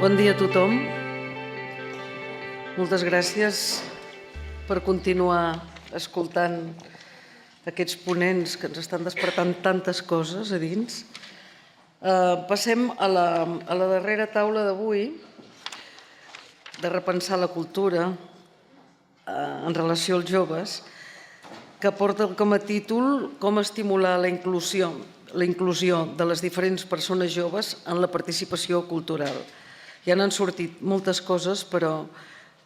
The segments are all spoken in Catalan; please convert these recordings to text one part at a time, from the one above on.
Bon dia a tothom. Moltes gràcies per continuar escoltant aquests ponents que ens estan despertant tantes coses a dins. Passem a la darrera taula d'avui, de repensar la cultura en relació als joves, que porta com a títol com estimular la inclusió de les diferents persones joves en la participació cultural. Ja n'han sortit moltes coses, però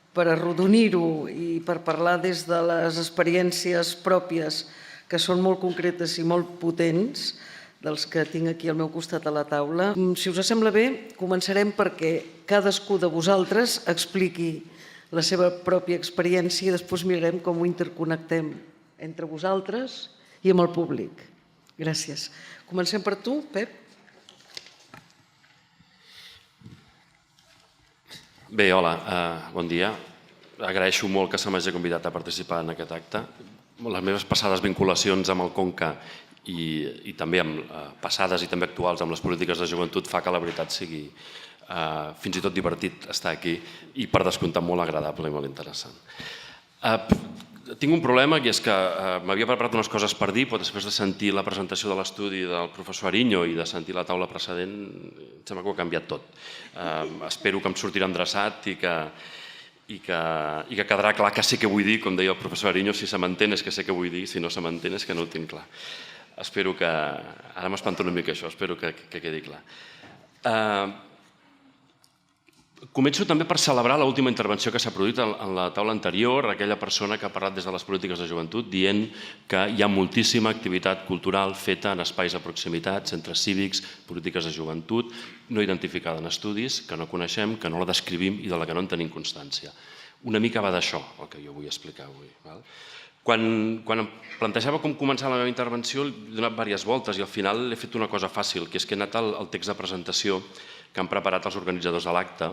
per arrodonir-ho i per parlar des de les experiències pròpies, que són molt concretes i molt potents, dels que tinc aquí al meu costat a la taula. Si us sembla bé, començarem perquè cadascú de vosaltres expliqui la seva pròpia experiència i després mirarem com ho interconnectem entre vosaltres i amb el públic. Gràcies. Comencem per tu, Pep. Bé, hola, bon dia. Agraeixo molt que se m'hagi convidat a participar en aquest acte. Les meves passades vinculacions amb el Conca i també amb passades i també actuals amb les polítiques de joventut fa que la veritat sigui fins i tot divertit estar aquí i per descomptat molt agradable i molt interessant. Tinc un problema i és que m'havia preparat unes coses per dir, però després de sentir la presentació de l'estudi del professor Ariño i de sentir la taula precedent, em sembla que ho ha canviat tot. Espero que em sortirà endreçat i que quedarà clar que sé què vull dir, com deia el professor Ariño, si se m'entén és que sé què vull dir, si no se m'entén és que no ho tinc clar. Espero que... Ara m'espanto una mica això, espero que quedi clar. Començo també per celebrar l'última intervenció que s'ha produït en la taula anterior, aquella persona que ha parlat des de les polítiques de joventut dient que hi ha moltíssima activitat cultural feta en espais de proximitat, centres cívics, polítiques de joventut, no identificada en estudis, que no coneixem, que no la descrivim i de la que no en tenim constància. Una mica va d'això el que jo vull explicar avui. Quan em plantejava com començar la meva intervenció he donat diverses voltes i al final he fet una cosa fàcil, que és que he anat al text de presentació que han preparat els organitzadors de l'acte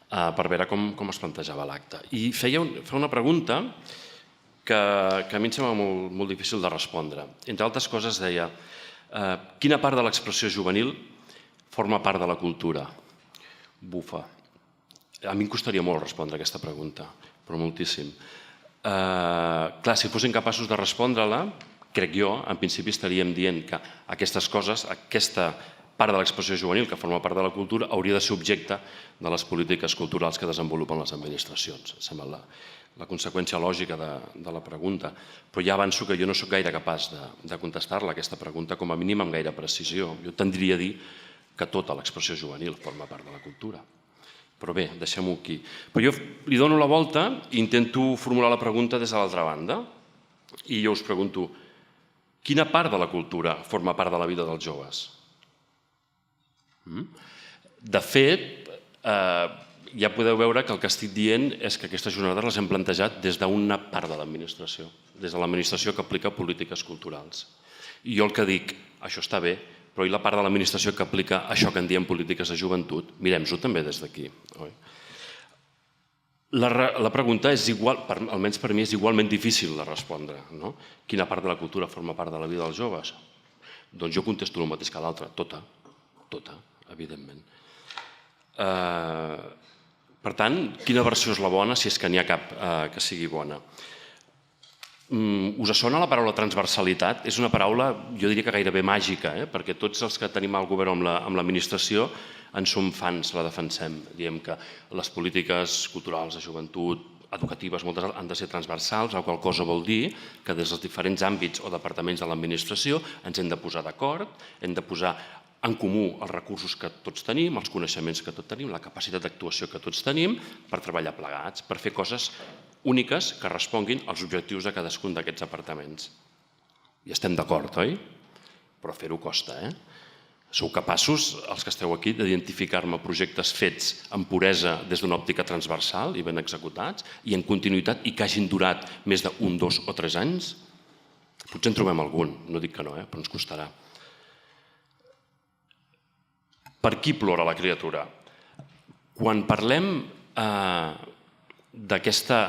per veure com es plantejava l'acte. I feia una pregunta que a mi em sembla molt difícil de respondre. Entre altres coses deia quina part de l'expressió juvenil forma part de la cultura? Bufa. A mi em costaria molt respondre aquesta pregunta, però moltíssim. Clar, si fossin capaços de respondre-la, crec jo, en principi estaríem dient que aquestes coses, aquesta part de l'expressió juvenil que forma part de la cultura hauria de ser objecte de les polítiques culturals que desenvolupen les administracions. Sembla la conseqüència lògica de la pregunta. Però ja avanço que jo no soc gaire capaç de contestar-la, aquesta pregunta, com a mínim amb gaire precisió. Jo tendria a dir que tota l'expressió juvenil forma part de la cultura. Però bé, deixem-ho aquí. Però jo li dono la volta i intento formular la pregunta des de l'altra banda. I jo us pregunto, quina part de la cultura forma part de la vida dels joves? De fet, ja podeu veure que el que estic dient és que aquestes jornades les hem plantejat des d'una part de l'administració, des de l'administració que aplica polítiques culturals. I jo el que dic, això està bé, però i la part de l'administració que aplica això que en diem polítiques de joventut? Mirem-s'ho també des d'aquí. La pregunta és igual, almenys per mi, és igualment difícil de respondre. Quina part de la cultura forma part de la vida dels joves? Doncs jo contesto el mateix que l'altre, tota, evidentment. Per tant, quina versió és la bona si és que n'hi ha cap que sigui bona? Us sona la paraula transversalitat? És una paraula, jo diria que gairebé màgica, perquè tots els que tenim el govern amb l'administració en som fans, la defensem. Diem que les polítiques culturals de joventut, educatives, moltes han de ser transversals, la qual cosa vol dir que des dels diferents àmbits o departaments de l'administració ens hem de posar d'acord, hem de posar en comú els recursos que tots tenim, els coneixements que tots tenim, la capacitat d'actuació que tots tenim per treballar plegats, per fer coses úniques que responguin als objectius de cadascun d'aquests departaments. I estem d'acord, oi? Però fer-ho costa, Sou capaços, els que esteu aquí, d'identificar-me projectes fets amb puresa des d'una òptica transversal i ben executats i en continuïtat i que hagin durat més d'1, 2 o 3 anys? Potser en trobem algun, no dic que no, però ens costarà. Per qui plora la criatura? Quan parlem d'aquesta,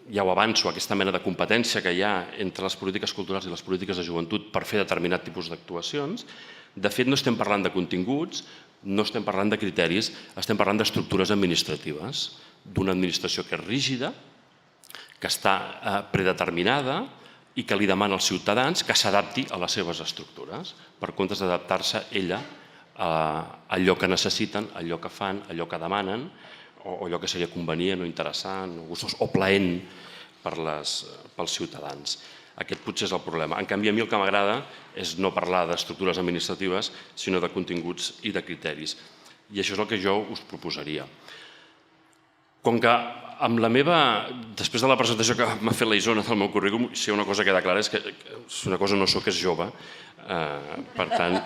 ja ho avanço, aquesta mena de competència que hi ha entre les polítiques culturals i les polítiques de joventut per fer determinat tipus d'actuacions, de fet no estem parlant de continguts, no estem parlant de criteris, estem parlant d'estructures administratives, d'una administració que és rígida, que està predeterminada i que li demana als ciutadans que s'adapti a les seves estructures, per comptes d'adaptar-se ella a allò que necessiten, allò que fan, allò que demanen, o allò que seria convenient o interessant o plaent pels ciutadans. Aquest potser és el problema. En canvi, a mi el que m'agrada és no parlar d'estructures administratives, sinó de continguts i de criteris. I això és el que jo us proposaria. Com que amb la meva, després de la presentació que m'ha fet la Isona del meu currículum, si una cosa queda clara és que una cosa no sóc, és jove. Per tant,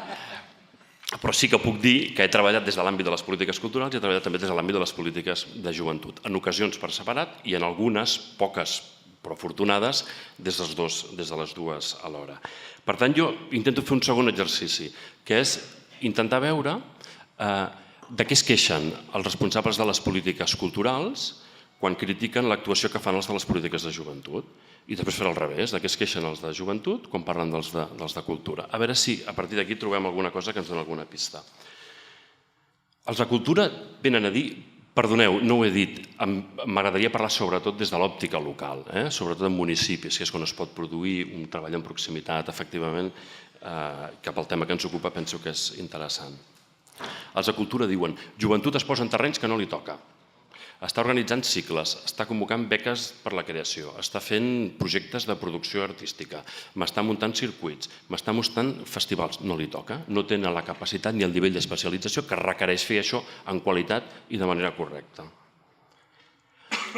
però sí que puc dir que he treballat des de l'àmbit de les polítiques culturals i he treballat també des de l'àmbit de les polítiques de joventut, en ocasions per separat i en algunes, poques però afortunades, des de les dues alhora. Per tant, jo intento fer un segon exercici, que és intentar veure de què es queixen els responsables de les polítiques culturals quan critiquen l'actuació que fan els de les polítiques de joventut. I després fer al revés, de què es queixen els de joventut quan parlen dels de cultura. A veure si a partir d'aquí trobem alguna cosa que ens doni alguna pista. Els de cultura venen a dir, perdoneu, no ho he dit, m'agradaria parlar sobretot des de l'òptica local, sobretot en municipis, que és on es pot produir un treball en proximitat, efectivament, cap al tema que ens ocupa penso que és interessant. Els de cultura diuen, joventut es posa en terrenys que no li toca. Està organitzant cicles, està convocant beques per la creació, està fent projectes de producció artística, m'està muntant circuits, m'està muntant festivals. No li toca, no tenen la capacitat ni el nivell d'especialització que requereix fer això en qualitat i de manera correcta.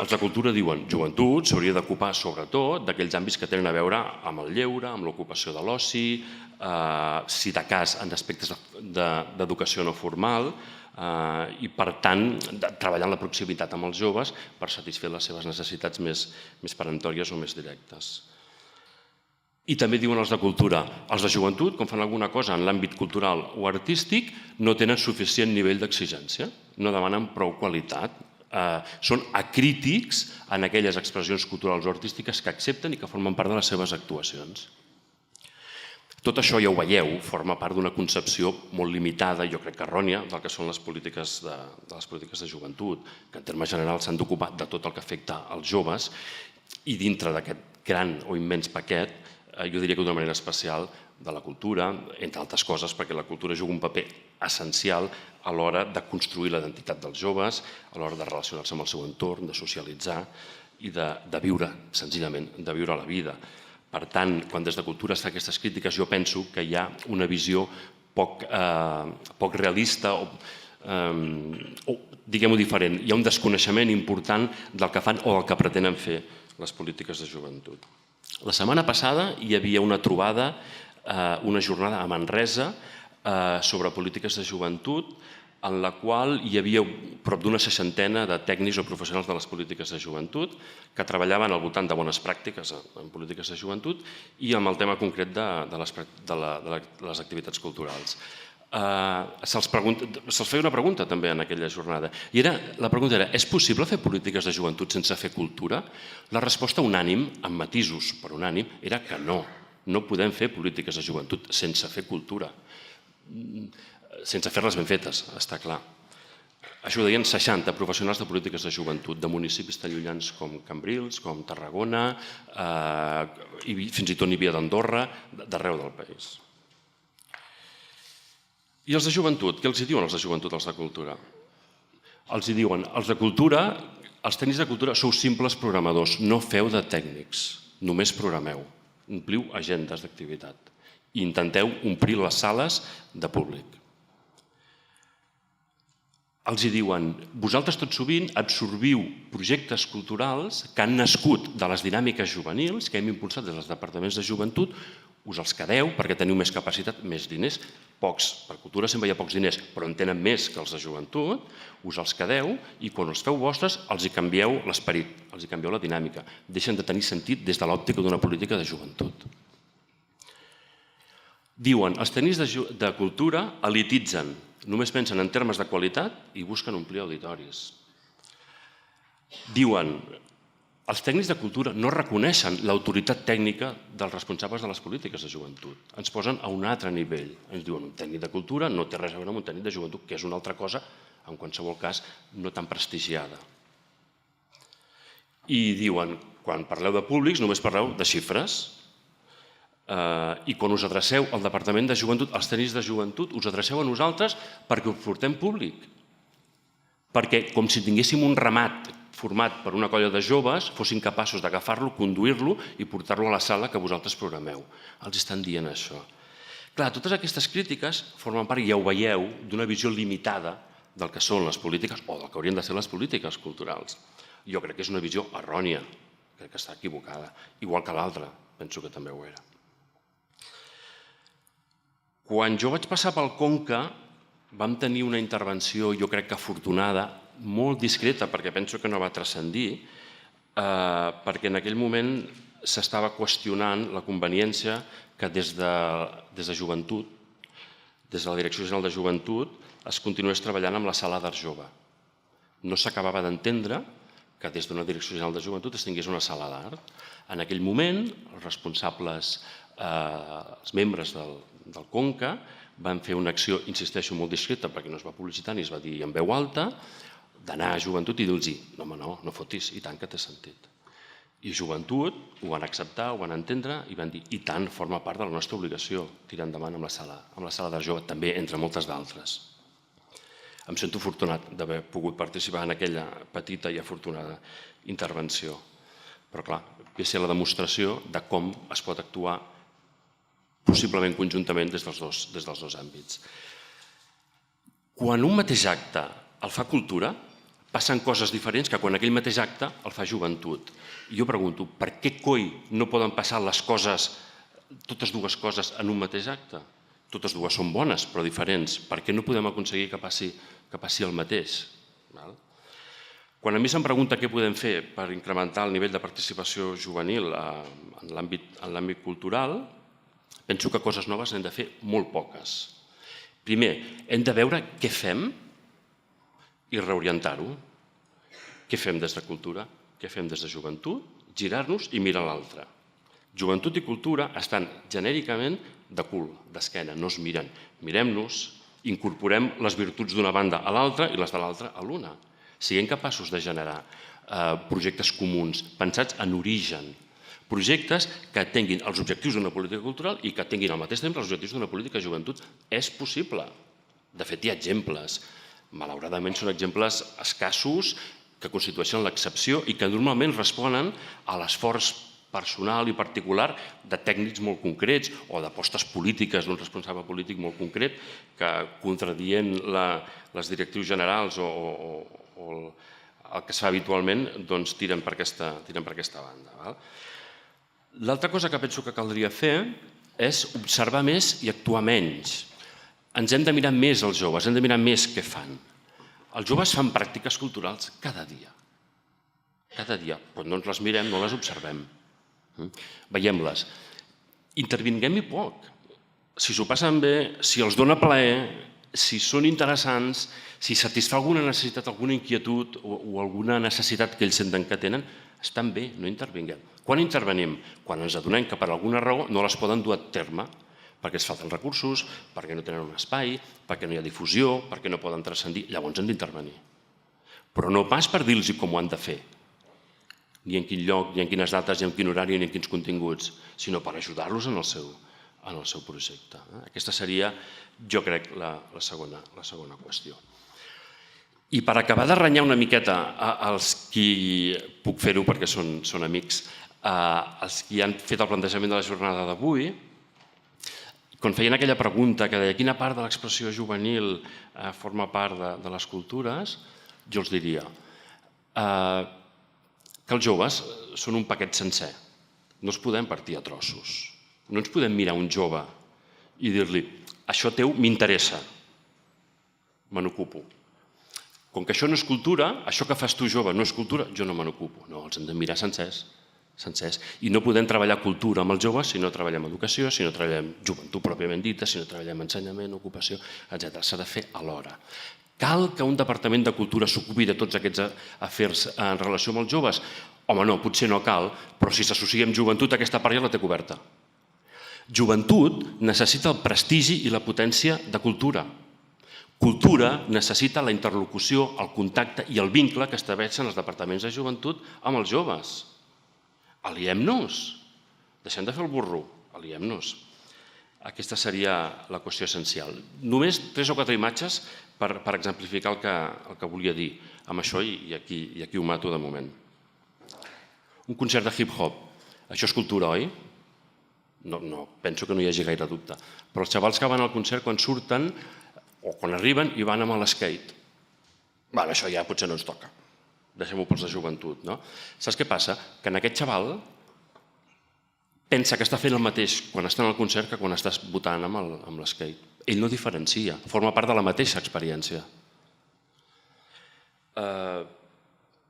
Els de cultura diuen, joventut s'hauria d'ocupar sobretot d'aquells àmbits que tenen a veure amb el lleure, amb l'ocupació de l'oci, si de cas en aspectes d'educació no formal, i per tant treballar en la proximitat amb els joves per satisfer les seves necessitats més peremptòries o més directes. I també diuen els de cultura, els de joventut, quan fan alguna cosa en l'àmbit cultural o artístic, no tenen suficient nivell d'exigència, no demanen prou qualitat, són acrítics en aquelles expressions culturals o artístiques que accepten i que formen part de les seves actuacions. Tot això, ja ho veieu, forma part d'una concepció molt limitada, jo crec que errònia, del que són les polítiques de joventut, que en termes generals s'han d'ocupar de tot el que afecta als joves, i dintre d'aquest gran o immens paquet, jo diria que d'una manera especial de la cultura, entre altres coses, perquè la cultura juga un paper essencial a l'hora de construir la identitat dels joves, a l'hora de relacionar-se amb el seu entorn, de socialitzar i de viure, senzillament, de viure la vida. Per tant, quan des de cultura es fa aquestes crítiques, jo penso que hi ha una visió poc realista o, diguem-ho diferent, hi ha un desconeixement important del que fan o del que pretenen fer les polítiques de joventut. La setmana passada hi havia una trobada, una jornada a Manresa sobre polítiques de joventut, en la qual hi havia prop d'una 60ena de tècnics o professionals de les polítiques de joventut que treballaven al voltant de bones pràctiques en polítiques de joventut i amb el tema concret de les activitats culturals. Se'ls feia una pregunta també en aquella jornada i la pregunta era, és possible fer polítiques de joventut sense fer cultura? La resposta unànim, amb matisos però unànim, era que no. No podem fer polítiques de joventut sense fer cultura. Sense fer-les ben fetes, està clar. Això ho deien 60 professionals de polítiques de joventut, de municipis tan llunyans com Cambrils, com Tarragona, i fins i tot n'hi havia d'Andorra, d'arreu del país. I els de joventut, què els diuen els de joventut, els de cultura? Els diuen, els de cultura, els tècnics de cultura sou simples programadors, no feu de tècnics, només programeu, ompliu agendes d'activitat i intenteu omplir les sales de públic. Els diuen, vosaltres tot sovint absorbiu projectes culturals que han nascut de les dinàmiques juvenils que hem impulsat des dels departaments de joventut, us els quedeu perquè teniu més capacitat, més diners, pocs, per cultura sempre hi ha pocs diners, però en tenen més que els de joventut, us els quedeu i quan els feu vostres els hi canvieu l'esperit, els hi canvieu la dinàmica, deixen de tenir sentit des de l'òptica d'una política de joventut. Diuen, els tècnics de cultura elititzen, només pensen en termes de qualitat i busquen omplir auditoris. Diuen, els tècnics de cultura no reconeixen l'autoritat tècnica dels responsables de les polítiques de joventut. Ens posen a un altre nivell. Ens diuen un tècnic de cultura no té res a veure amb un tècnic de joventut, que és una altra cosa, en qualsevol cas, no tan prestigiada. I diuen, quan parleu de públics només parleu de xifres, i quan us adreceu al Departament de Joventut, als tècnics de joventut, us adreceu a nosaltres perquè us portem públic. Perquè, com si tinguéssim un ramat format per una colla de joves, fossin capaços d'agafar-lo, conduir-lo i portar-lo a la sala que vosaltres programeu. Els estan dient això. Clar, totes aquestes crítiques formen part, ja ho veieu, d'una visió limitada del que són les polítiques o del que haurien de ser les polítiques culturals. Jo crec que és una visió errònia, crec que està equivocada, igual que l'altra, penso que també ho era. Quan jo vaig passar pel Conca, vam tenir una intervenció, jo crec que afortunada, molt discreta, perquè penso que no va transcendir, perquè en aquell moment s'estava qüestionant la conveniència que des de joventut, des de la Direcció General de Joventut, es continués treballant amb la Sala d'Art Jove. No s'acabava d'entendre que des d'una Direcció General de Joventut es tingués una sala d'art. En aquell moment, els responsables, els membres del Conca, van fer una acció, insisteixo, molt discreta, perquè no es va publicitar ni es va dir en veu alta, d'anar a joventut i dir-los, no, home, no fotis, i tant que té sentit. I joventut ho van acceptar, ho van entendre i van dir, i tant, forma part de la nostra obligació tirar endavant amb la sala d'art jove, també entre moltes d'altres. Em sento afortunat d'haver pogut participar en aquella petita i afortunada intervenció. Però clar, ve a ser la demostració de com es pot actuar possiblement conjuntament des dels dos àmbits. Quan un mateix acte el fa cultura, passen coses diferents que quan aquell mateix acte el fa joventut. I jo pregunto, per què coi no poden passar les coses, totes dues coses, en un mateix acte? Totes dues són bones, però diferents. Per què no podem aconseguir que passi el mateix? Quan a mi se'm pregunta què podem fer per incrementar el nivell de participació juvenil en l'àmbit cultural, penso que coses noves n'hem de fer molt poques. Primer, hem de veure què fem i reorientar-ho. Què fem des de cultura? Què fem des de joventut? Girar-nos i mirar l'altre. Joventut i cultura estan genèricament de cul, d'esquena, no es miren. Mirem-nos, incorporem les virtuts d'una banda a l'altra i les de l'altra a l'una. Siguem capaços de generar projectes comuns, pensats en origen, projectes que tinguin els objectius d'una política cultural i que tinguin al mateix temps els objectius d'una política de joventut. És possible. De fet, hi ha exemples. Malauradament són exemples escassos que constitueixen l'excepció i que normalment responen a l'esforç personal i particular de tècnics molt concrets o d'apostes polítiques d'un responsable polític molt concret que, contradient les directrius generals o el que es fa habitualment, tiren per aquesta banda. L'altra cosa que penso que caldria fer és observar més i actuar menys. Ens hem de mirar més els joves, hem de mirar més què fan. Els joves fan pràctiques culturals cada dia. Cada dia. Però no ens les mirem, no les observem. Veiem-les. Intervinguem-hi poc. Si s'ho passen bé, si els dona plaer, si són interessants, si satisfà alguna necessitat, alguna inquietud o alguna necessitat que ells senten que tenen, estan bé, no intervinguem. Quan intervenim? Quan ens adonem que per alguna raó no les poden dur a terme, perquè es falten recursos, perquè no tenen un espai, perquè no hi ha difusió, perquè no poden transcendir, llavors hem d'intervenir. Però no pas per dir-los com ho han de fer, ni en quin lloc, ni en quines dates, ni en quin horari, ni en quins continguts, sinó per ajudar-los en el seu projecte. Aquesta seria, jo crec, la segona qüestió. I per acabar de renyar una miqueta als qui, puc fer-ho perquè són amics, els qui han fet el plantejament de la jornada d'avui, quan feien aquella pregunta que deia quina part de l'expressió juvenil forma part de les cultures, jo els diria que els joves són un paquet sencer. No els podem partir a trossos. No ens podem mirar un jove i dir-li això teu m'interessa, me n'ocupo. Com que això no és cultura, això que fas tu jove no és cultura, jo no me n'ocupo. No, els hem de mirar sencers. I no podem treballar cultura amb els joves si no treballem educació, si no treballem joventut pròpiament dita, si no treballem ensenyament, ocupació, etc. S'ha de fer alhora. Cal que un departament de cultura s'ocupi de tots aquests afers en relació amb els joves? Home, no, potser no cal, però si s'associa amb joventut, aquesta part ja la té coberta. Joventut necessita el prestigi i la potència de cultura. Cultura necessita la interlocució, el contacte i el vincle que estableixen els departaments de joventut amb els joves. Aliem-nos. Deixem de fer el burro. Aliem-nos. Aquesta seria la qüestió essencial. Només 3 o 4 imatges per exemplificar el que volia dir amb això i aquí ho mato de moment. Un concert de hip-hop. Això és cultura, oi? No, penso que no hi hagi gaire dubte. Però els xavals que van al concert quan surten o quan arriben i van amb l'skate. Això ja potser no ens toca. Deixem-ho pels de joventut, no? Saps què passa? Que en aquest xaval pensa que està fent el mateix quan està en el concert que quan estàs votant amb l'skate. Ell no diferencia, forma part de la mateixa experiència.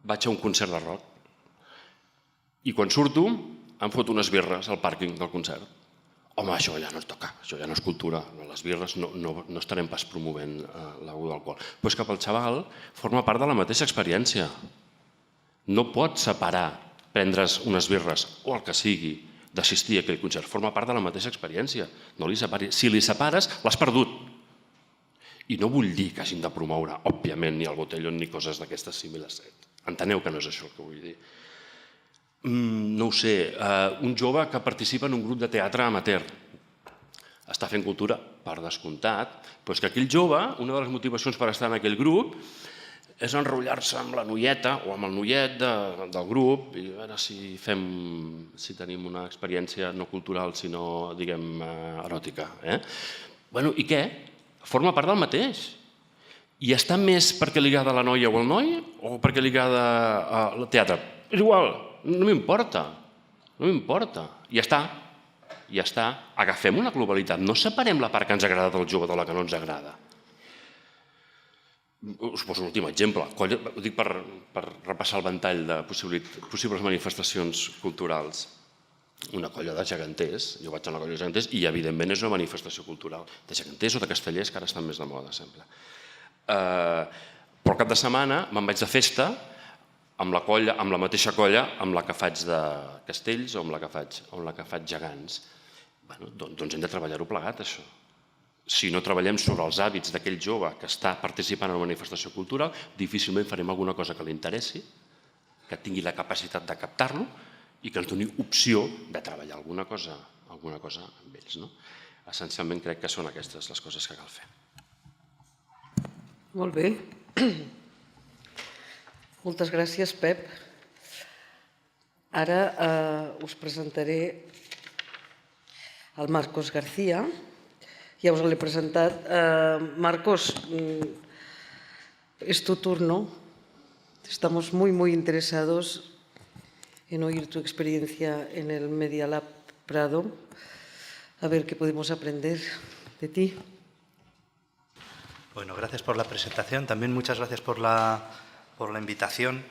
Vaig a un concert de rock i quan surto em foto unes birres al pàrquing del concert. Home, això ja no ens toca, això ja no és cultura. Les birres no estarem pas promovent l'abús d'alcohol. Però és que pel xaval forma part de la mateixa experiència. No pot separar prendre's unes birres o el que sigui d'assistir a aquell concert. Forma part de la mateixa experiència. No li separis. Si li separes, l'has perdut. I no vull dir que hagin de promoure, òbviament, ni el botellón ni coses d'aquestes similars. Enteneu que no és això el que vull dir. No ho sé, un jove que participa en un grup de teatre amateur. Està fent cultura, per descomptat, però és que aquell jove, una de les motivacions per estar en aquell grup és enrotllar-se amb la noieta o amb el noiet del grup i a veure si tenim una experiència no cultural, sinó, diguem, eròtica. I què? Forma part del mateix. I està més perquè li agrada la noia o el noi o perquè li agrada el teatre? És igual, no m'importa. No m'importa. Ja està. Agafem una globalitat. No separem la part que ens agrada del jove de la que no ens agrada. Us poso un últim exemple. Ho dic per repassar el ventall de possibles manifestacions culturals. Una colla de geganters, jo vaig a una colla de geganters i evidentment és una manifestació cultural de geganters o de castellers que ara estan més de moda, sembla. Però al cap de setmana me'n vaig de festa amb la mateixa colla amb la que faig de castells o amb la que faig gegants. Doncs hem de treballar-ho plegat, això. Si no treballem sobre els hàbits d'aquell jove que està participant en una manifestació cultural, difícilment farem alguna cosa que li interessi, que tingui la capacitat de captar-lo i que ens doni opció de treballar alguna cosa amb ells. Essencialment crec que són aquestes les coses que cal fer. Molt bé. Moltes gràcies, Pep. Ara us presentaré el Marcos García. Ja us l'he presentat. Marcos, es tu turno. Estamos muy interesados en oír tu experiencia en el Media Lab Prado. A ver qué podemos aprender de ti. Bueno, gracias por la presentación. También muchas gracias por la invitación.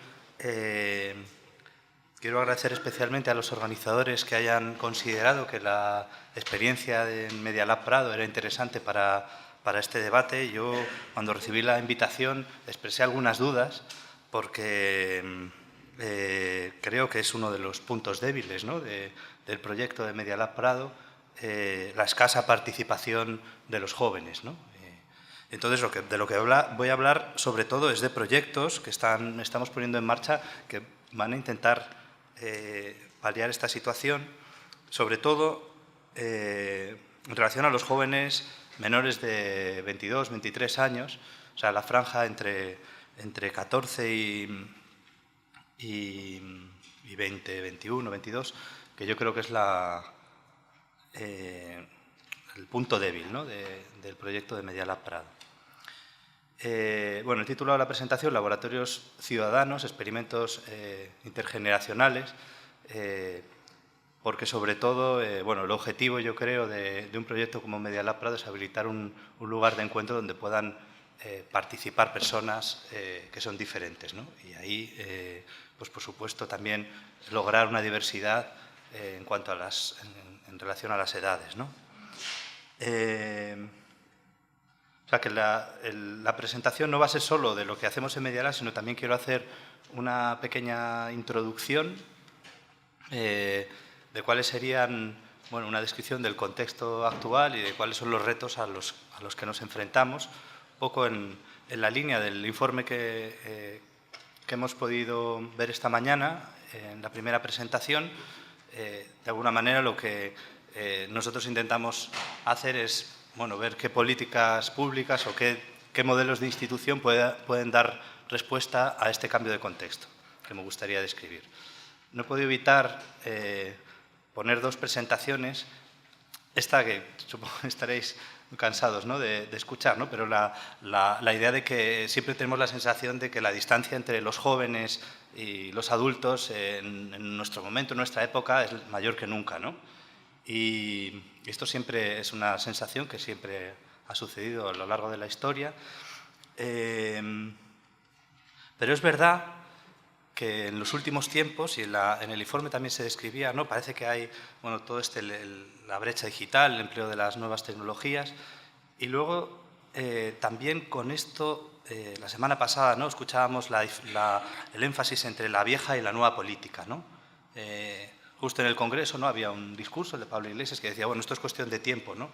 Quiero agradecer especialmente a los organizadores que hayan considerado que la experiencia en Media Lab Prado era interesante para este debate. Yo, cuando recibí la invitación, expresé algunas dudas porque creo que es uno de los puntos débiles, ¿no?, del proyecto de Media Lab Prado, la escasa participación de los jóvenes, ¿no? Entonces, de lo que voy a hablar sobre todo es de proyectos que estamos poniendo en marcha que van a intentar paliar esta situación, sobre todo en relación a los jóvenes menores de 22, 23 años, o sea, la franja entre 14 y 20, 21, 22, que yo creo que es el punto débil, ¿no?, del proyecto de Media Lab Prado. Bueno, el título de la presentación, Laboratorios Ciudadanos, Experimentos Intergeneracionales, porque sobre todo, bueno, el objetivo, yo creo, de un proyecto como Media Lab Prado es habilitar un lugar de encuentro donde puedan participar personas que son diferentes, ¿no? Y ahí, pues por supuesto, también lograr una diversidad en cuanto a en relación a las edades, ¿no? O sea, que la presentación no va a ser solo de lo que hacemos en Media Lab, sino también quiero hacer una pequeña introducción de cuáles serían, bueno, una descripción del contexto actual y de cuáles son los retos a los que nos enfrentamos, un poco en la línea del informe que hemos podido ver esta mañana en la primera presentación. De alguna manera lo que nosotros intentamos hacer es, bueno, ver qué políticas públicas o qué modelos de institución pueden dar respuesta a este cambio de contexto que me gustaría describir. No he podido evitar poner dos presentaciones, esta que supongo que estaréis cansados, ¿no?, de escuchar, ¿no?, pero la idea de que siempre tenemos la sensación de que la distancia entre los jóvenes y los adultos en nuestro momento, en nuestra época, es mayor que nunca, ¿no? Y esto siempre es una sensación que siempre ha sucedido a lo largo de la historia. Pero es verdad que en los últimos tiempos, y en el informe también se describía, ¿no?, parece que hay, bueno, todo la brecha digital, el empleo de las nuevas tecnologías, y luego también con esto, la semana pasada, ¿no?, escuchábamos el énfasis entre la vieja y la nueva política, ¿no? Justo en el Congreso, ¿no?, había un discurso de Pablo Iglesias que decía, bueno, esto es cuestión de tiempo, ¿no?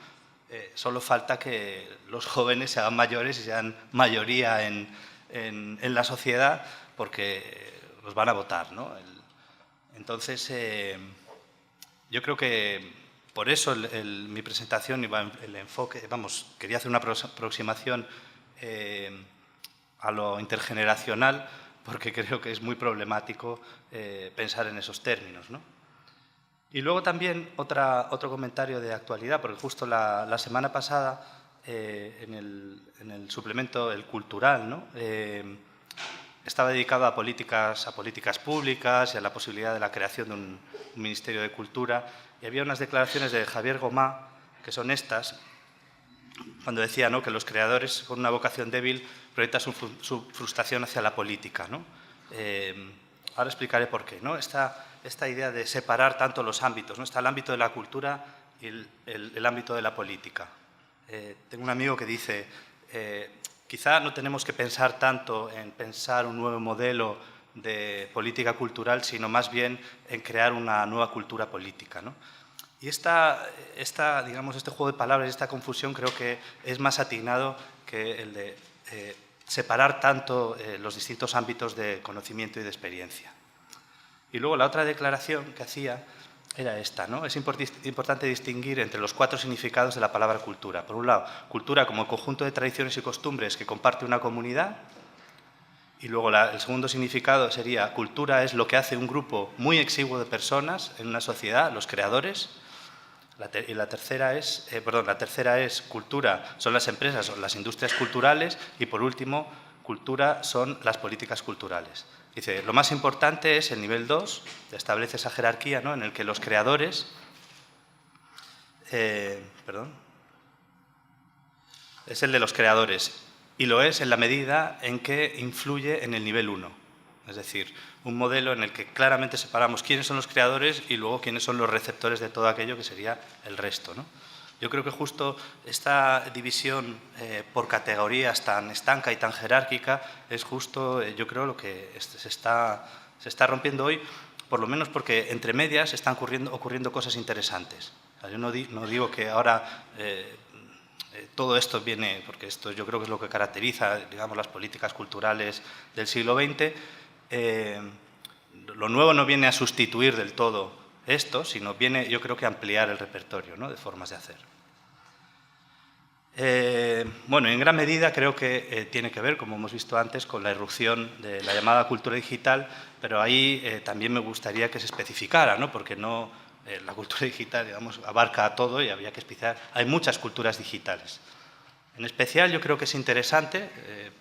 Solo falta que los jóvenes se hagan mayores y sean mayoría en la sociedad, porque los van a votar, ¿no? Entonces, yo creo que por eso mi presentación iba el enfoque, vamos, quería hacer una aproximación a lo intergeneracional, porque creo que es muy problemático pensar en esos términos, ¿no? Y luego también otro comentario de actualidad, porque justo la semana pasada, en el suplemento El Cultural, ¿no?, estaba dedicado a políticas públicas y a la posibilidad de la creación de un Ministerio de Cultura, y había unas declaraciones de Javier Gomá, que son estas, cuando decía, ¿no?, que los creadores con una vocación débil proyectan su frustración hacia la política, ¿no? Ahora explicaré por qué, ¿no? Esta idea de separar tanto los ámbitos, ¿no? Está el ámbito de la cultura y el ámbito de la política. Tengo un amigo que dice, quizá no tenemos que pensar tanto en pensar un nuevo modelo de política cultural, sino más bien en crear una nueva cultura política, ¿no? Y digamos, este juego de palabras, esta confusión, creo que es más atinado que el de separar tanto los distintos ámbitos de conocimiento y de experiencia. Y luego la otra declaración que hacía era esta, ¿no? Es importante distinguir entre los 4 significados de la palabra cultura. Por un lado, cultura como el conjunto de tradiciones y costumbres que comparte una comunidad. Y luego el segundo significado sería cultura es lo que hace un grupo muy exiguo de personas en una sociedad, los creadores. Y la tercera es cultura son las empresas o las industrias culturales, y por último, cultura son las políticas culturales. Dice, lo más importante es el nivel 2, establece esa jerarquía, ¿no?, en el que los creadores, es el de los creadores, y lo es en la medida en que influye en el nivel 1. Es decir, un modelo en el que claramente separamos quiénes son los creadores y luego quiénes son los receptores de todo aquello que sería el resto, ¿no? Yo creo que justo esta división por categorías tan estanca y tan jerárquica es justo, yo creo, lo que se está rompiendo hoy, por lo menos porque entre medias están ocurriendo cosas interesantes. O sea, yo no digo que ahora todo esto viene, porque esto yo creo que es lo que caracteriza, digamos, las políticas culturales del siglo XX. Lo nuevo no viene a sustituir del todo esto, sino viene, yo creo, que a ampliar el repertorio, ¿no?, de formas de hacer. Bueno, en gran medida creo que tiene que ver, como hemos visto antes, con la irrupción de la llamada cultura digital, pero ahí también me gustaría que se especificara, ¿no?, porque no, la cultura digital, digamos, abarca a todo y habría que especificar. Hay muchas culturas digitales. En especial, yo creo que es interesante,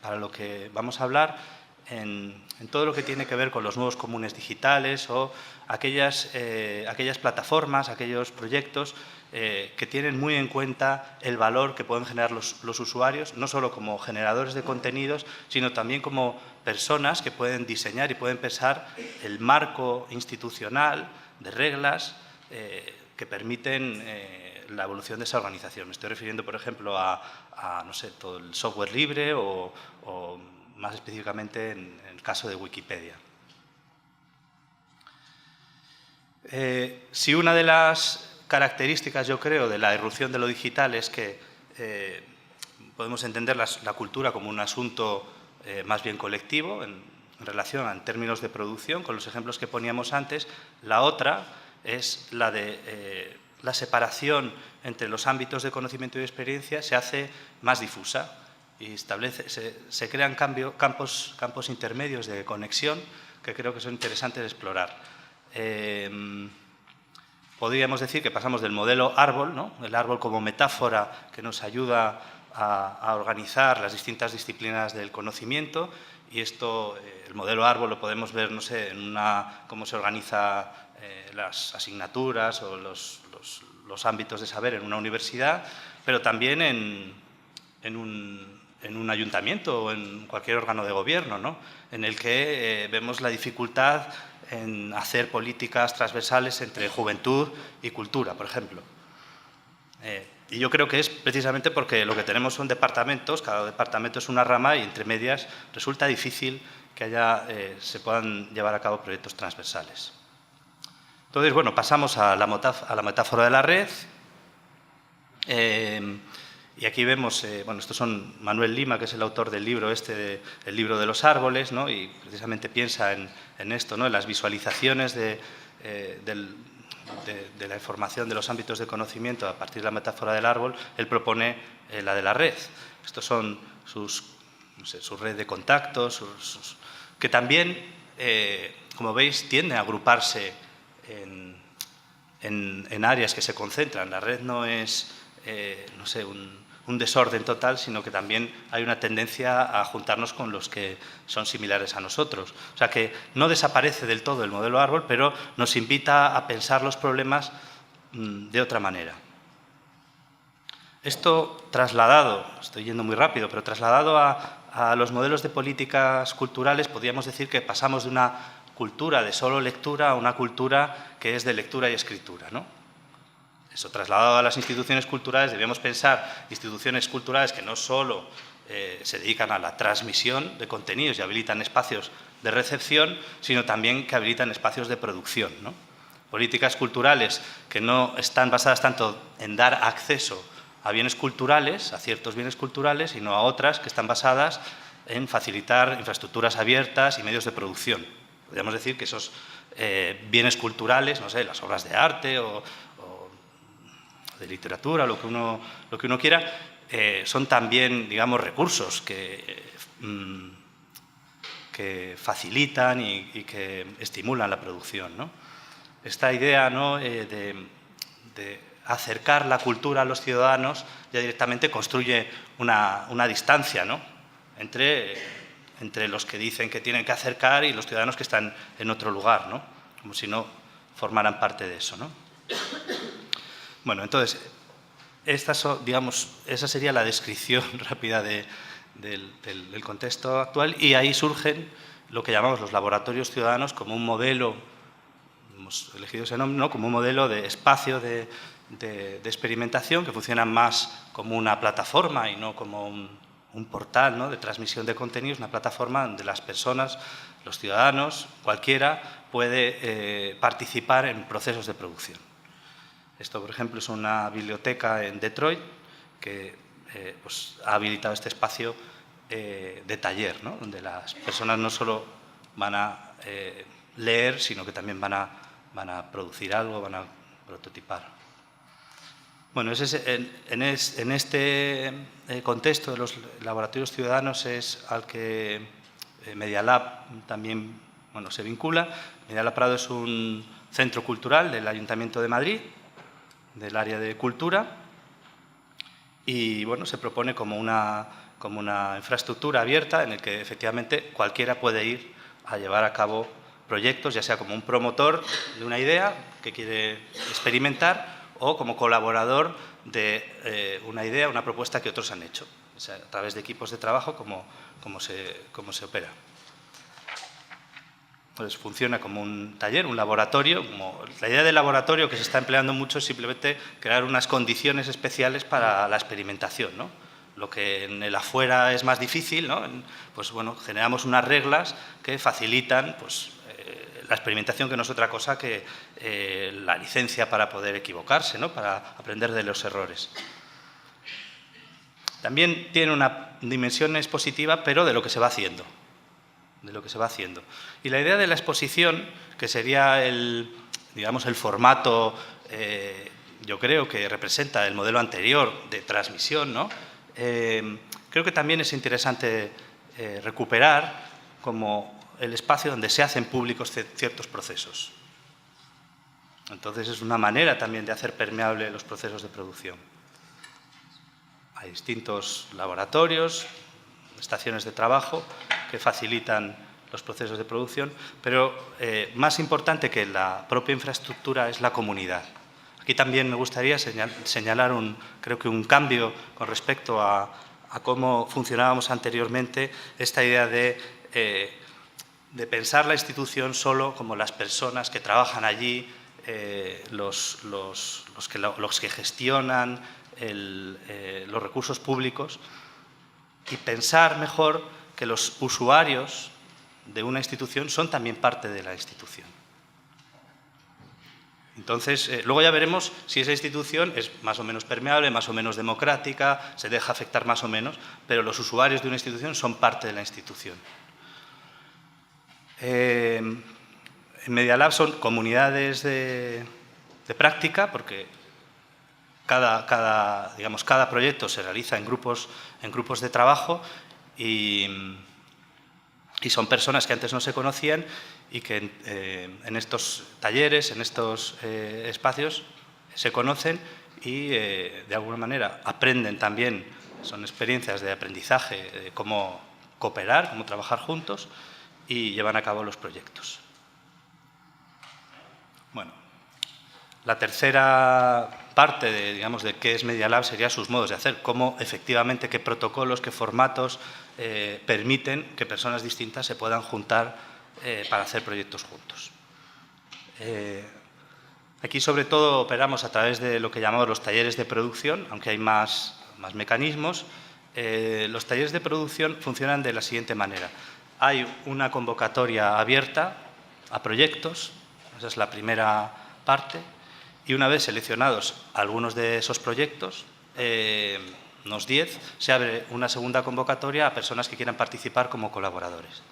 para lo que vamos a hablar, en todo lo que tiene que ver con los nuevos comunes digitales o aquellas plataformas, aquellos proyectos que tienen muy en cuenta el valor que pueden generar los usuarios, no solo como generadores de contenidos, sino también como personas que pueden diseñar y pueden pensar el marco institucional de reglas que permiten la evolución de esa organización. Me estoy refiriendo, por ejemplo, a no sé, todo el software libre o más específicamente en el caso de Wikipedia. Si una de las características, yo creo, de la irrupción de lo digital es que podemos entender la cultura como un asunto más bien colectivo en relación en términos de producción, con los ejemplos que poníamos antes, la otra es la de la separación entre los ámbitos de conocimiento y de experiencia se hace más difusa y se crean campos intermedios de conexión que creo que son interesantes de explorar. Podríamos decir que pasamos del modelo árbol, ¿no? El árbol como metáfora que nos ayuda a organizar las distintas disciplinas del conocimiento, y esto, el modelo árbol lo podemos ver, no sé, en cómo se organiza las asignaturas o los ámbitos de saber en una universidad, pero también en un ayuntamiento o en cualquier órgano de gobierno, ¿no? En el que vemos la dificultad en hacer políticas transversales entre juventud y cultura, por ejemplo. Y yo creo que es precisamente porque lo que tenemos son departamentos, cada departamento es una rama y entre medias resulta difícil que se puedan llevar a cabo proyectos transversales. Entonces, bueno, pasamos a la metáfora de la red. Y aquí vemos, bueno, estos son Manuel Lima, que es el autor del libro el libro de los árboles, ¿no? Y precisamente piensa en esto, ¿no? En las visualizaciones de la información de los ámbitos de conocimiento a partir de la metáfora del árbol. Él propone la de la red. Estos son su red de contactos, que también, como veis, tiende a agruparse en áreas que se concentran. La red no es, no sé, un desorden total, sino que también hay una tendencia a juntarnos con los que son similares a nosotros. O sea que no desaparece del todo el modelo árbol, pero nos invita a pensar los problemas de otra manera. Esto trasladado, estoy yendo muy rápido, pero trasladado a los modelos de políticas culturales, podríamos decir que pasamos de una cultura de solo lectura a una cultura que es de lectura y escritura, ¿no? Eso, trasladado a las instituciones culturales, debemos pensar instituciones culturales que no solo se dedican a la transmisión de contenidos y habilitan espacios de recepción, sino también que habilitan espacios de producción, ¿no? Políticas culturales que no están basadas tanto en dar acceso a bienes culturales, a ciertos bienes culturales, sino a otras que están basadas en facilitar infraestructuras abiertas y medios de producción. Podríamos decir que esos bienes culturales, no sé, las obras de arte o de literatura, lo que uno quiera, son también, digamos, recursos que facilitan y que estimulan la producción, ¿no? Esta idea, ¿no?, de acercar la cultura a los ciudadanos ya directamente construye una distancia, ¿no?, entre los que dicen que tienen que acercar y los ciudadanos que están en otro lugar, ¿no?, como si no formaran parte de eso, ¿no? Bueno, entonces, esa sería la descripción rápida del contexto actual, y ahí surgen lo que llamamos los laboratorios ciudadanos como un modelo, hemos elegido ese nombre, ¿no?, como un modelo de espacio de experimentación que funciona más como una plataforma y no como un portal, ¿no?, de transmisión de contenidos, una plataforma donde las personas, los ciudadanos, cualquiera, puede participar en procesos de producción. Esto, por ejemplo, es una biblioteca en Detroit que pues, ha habilitado este espacio de taller, ¿no?, donde las personas no solo van a leer, sino que también van a producir algo, van a prototipar. Bueno, en este contexto de los laboratorios ciudadanos es al que Media Lab también, bueno, se vincula. Media Lab Prado es un centro cultural del Ayuntamiento de Madrid, del área de cultura, y bueno, se propone como una infraestructura abierta en la que efectivamente cualquiera puede ir a llevar a cabo proyectos, ya sea como un promotor de una idea que quiere experimentar o como colaborador de una idea, una propuesta que otros han hecho, o sea, a través de equipos de trabajo como se opera. pues funciona como un taller, un laboratorio. La idea del laboratorio que se está empleando mucho es simplemente crear unas condiciones especiales para la experimentación, ¿no? Lo que en el afuera es más difícil, ¿no? Pues bueno, generamos unas reglas que facilitan pues, la experimentación, que no es otra cosa que la licencia para poder equivocarse, ¿no? Para aprender de los errores. También tiene una dimensión expositiva, pero de lo que se va haciendo. Y la idea de la exposición, que sería el formato, yo creo que representa el modelo anterior de transmisión, ¿no? Creo que también es interesante recuperar como el espacio donde se hacen públicos ciertos procesos. Entonces es una manera también de hacer permeable los procesos de producción. Hay distintos laboratorios, estaciones de trabajo que facilitan los procesos de producción, pero más importante que la propia infraestructura es la comunidad. Aquí también me gustaría señalar creo que un cambio con respecto a cómo funcionábamos anteriormente, esta idea de pensar la institución solo como las personas que trabajan allí, los que gestionan los recursos públicos, y pensar mejor que los usuarios de una institución son también parte de la institución. Entonces, luego ya veremos si esa institución es más o menos permeable, más o menos democrática, se deja afectar más o menos, pero los usuarios de una institución son parte de la institución. En Media Lab son comunidades de práctica, porque cada proyecto se realiza en grupos de trabajo y son personas que antes no se conocían y que en estos talleres, en estos espacios, se conocen y de alguna manera aprenden también. Son experiencias de aprendizaje de cómo cooperar, cómo trabajar juntos, y llevan a cabo los proyectos. Bueno, la tercera parte de qué es Media Lab sería sus modos de hacer, cómo efectivamente, qué protocolos, qué formatos permiten que personas distintas se puedan juntar para hacer proyectos juntos. Aquí sobre todo operamos a través de lo que llamamos los talleres de producción, aunque hay más mecanismos. Los talleres de producción funcionan de la siguiente manera. Hay una convocatoria abierta a proyectos, esa es la primera parte, y una vez seleccionados algunos de esos proyectos, unos 10, se abre una segunda convocatoria a personas que quieran participar como colaboradores.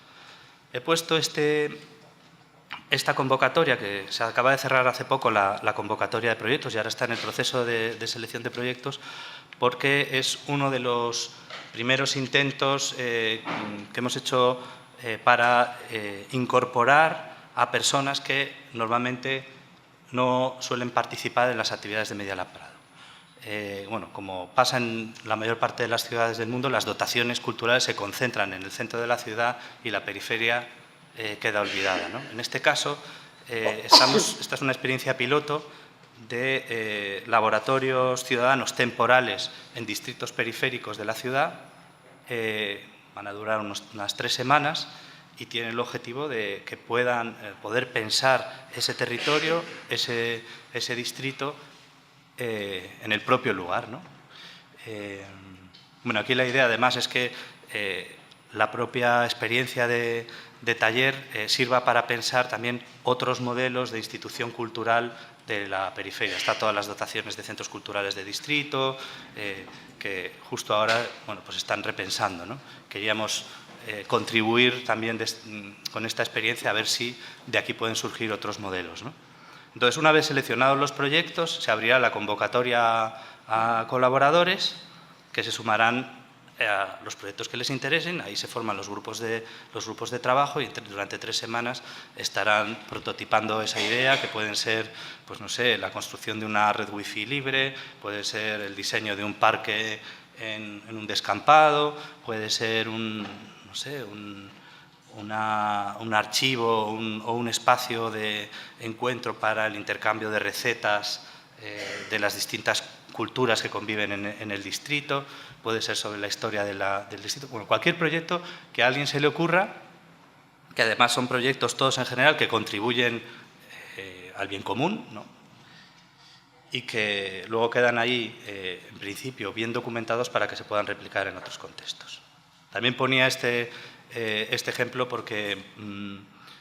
He puesto esta convocatoria, que se acaba de cerrar hace poco la convocatoria de proyectos y ahora está en el proceso de selección de proyectos, porque es uno de los primeros intentos que hemos hecho para incorporar a personas que normalmente no suelen participar en las actividades de Media Lab Prado. Bueno, como pasa en la mayor parte de las ciudades del mundo, las dotaciones culturales se concentran en el centro de la ciudad y la periferia queda olvidada, ¿no? En este caso, esta es una experiencia piloto de laboratorios ciudadanos temporales en distritos periféricos de la ciudad. Van a durar unas 3 semanas y tienen el objetivo de que puedan poder pensar ese territorio, ese distrito, en el propio lugar, ¿no? Bueno, aquí la idea además es que la propia experiencia de taller sirva para pensar también otros modelos de institución cultural de la periferia. Está todas las dotaciones de centros culturales de distrito, que justo ahora pues están repensando, ¿no? Queríamos contribuir también con esta experiencia a ver si de aquí pueden surgir otros modelos, ¿no? Entonces, una vez seleccionados los proyectos, se abrirá la convocatoria a colaboradores que se sumarán a los proyectos que les interesen. Ahí se forman los grupos de trabajo y durante 3 semanas estarán prototipando esa idea, que pueden ser, pues no sé, la construcción de una red wifi libre, puede ser el diseño de un parque en un descampado, puede ser un archivo o un espacio de encuentro para el intercambio de recetas de las distintas culturas que conviven en el distrito, puede ser sobre la historia del distrito. Bueno, cualquier proyecto que a alguien se le ocurra que además son proyectos todos en general que contribuyen al bien común, ¿no? Y que luego quedan ahí, en principio, bien documentados para que se puedan replicar en otros contextos. También ponía este ejemplo porque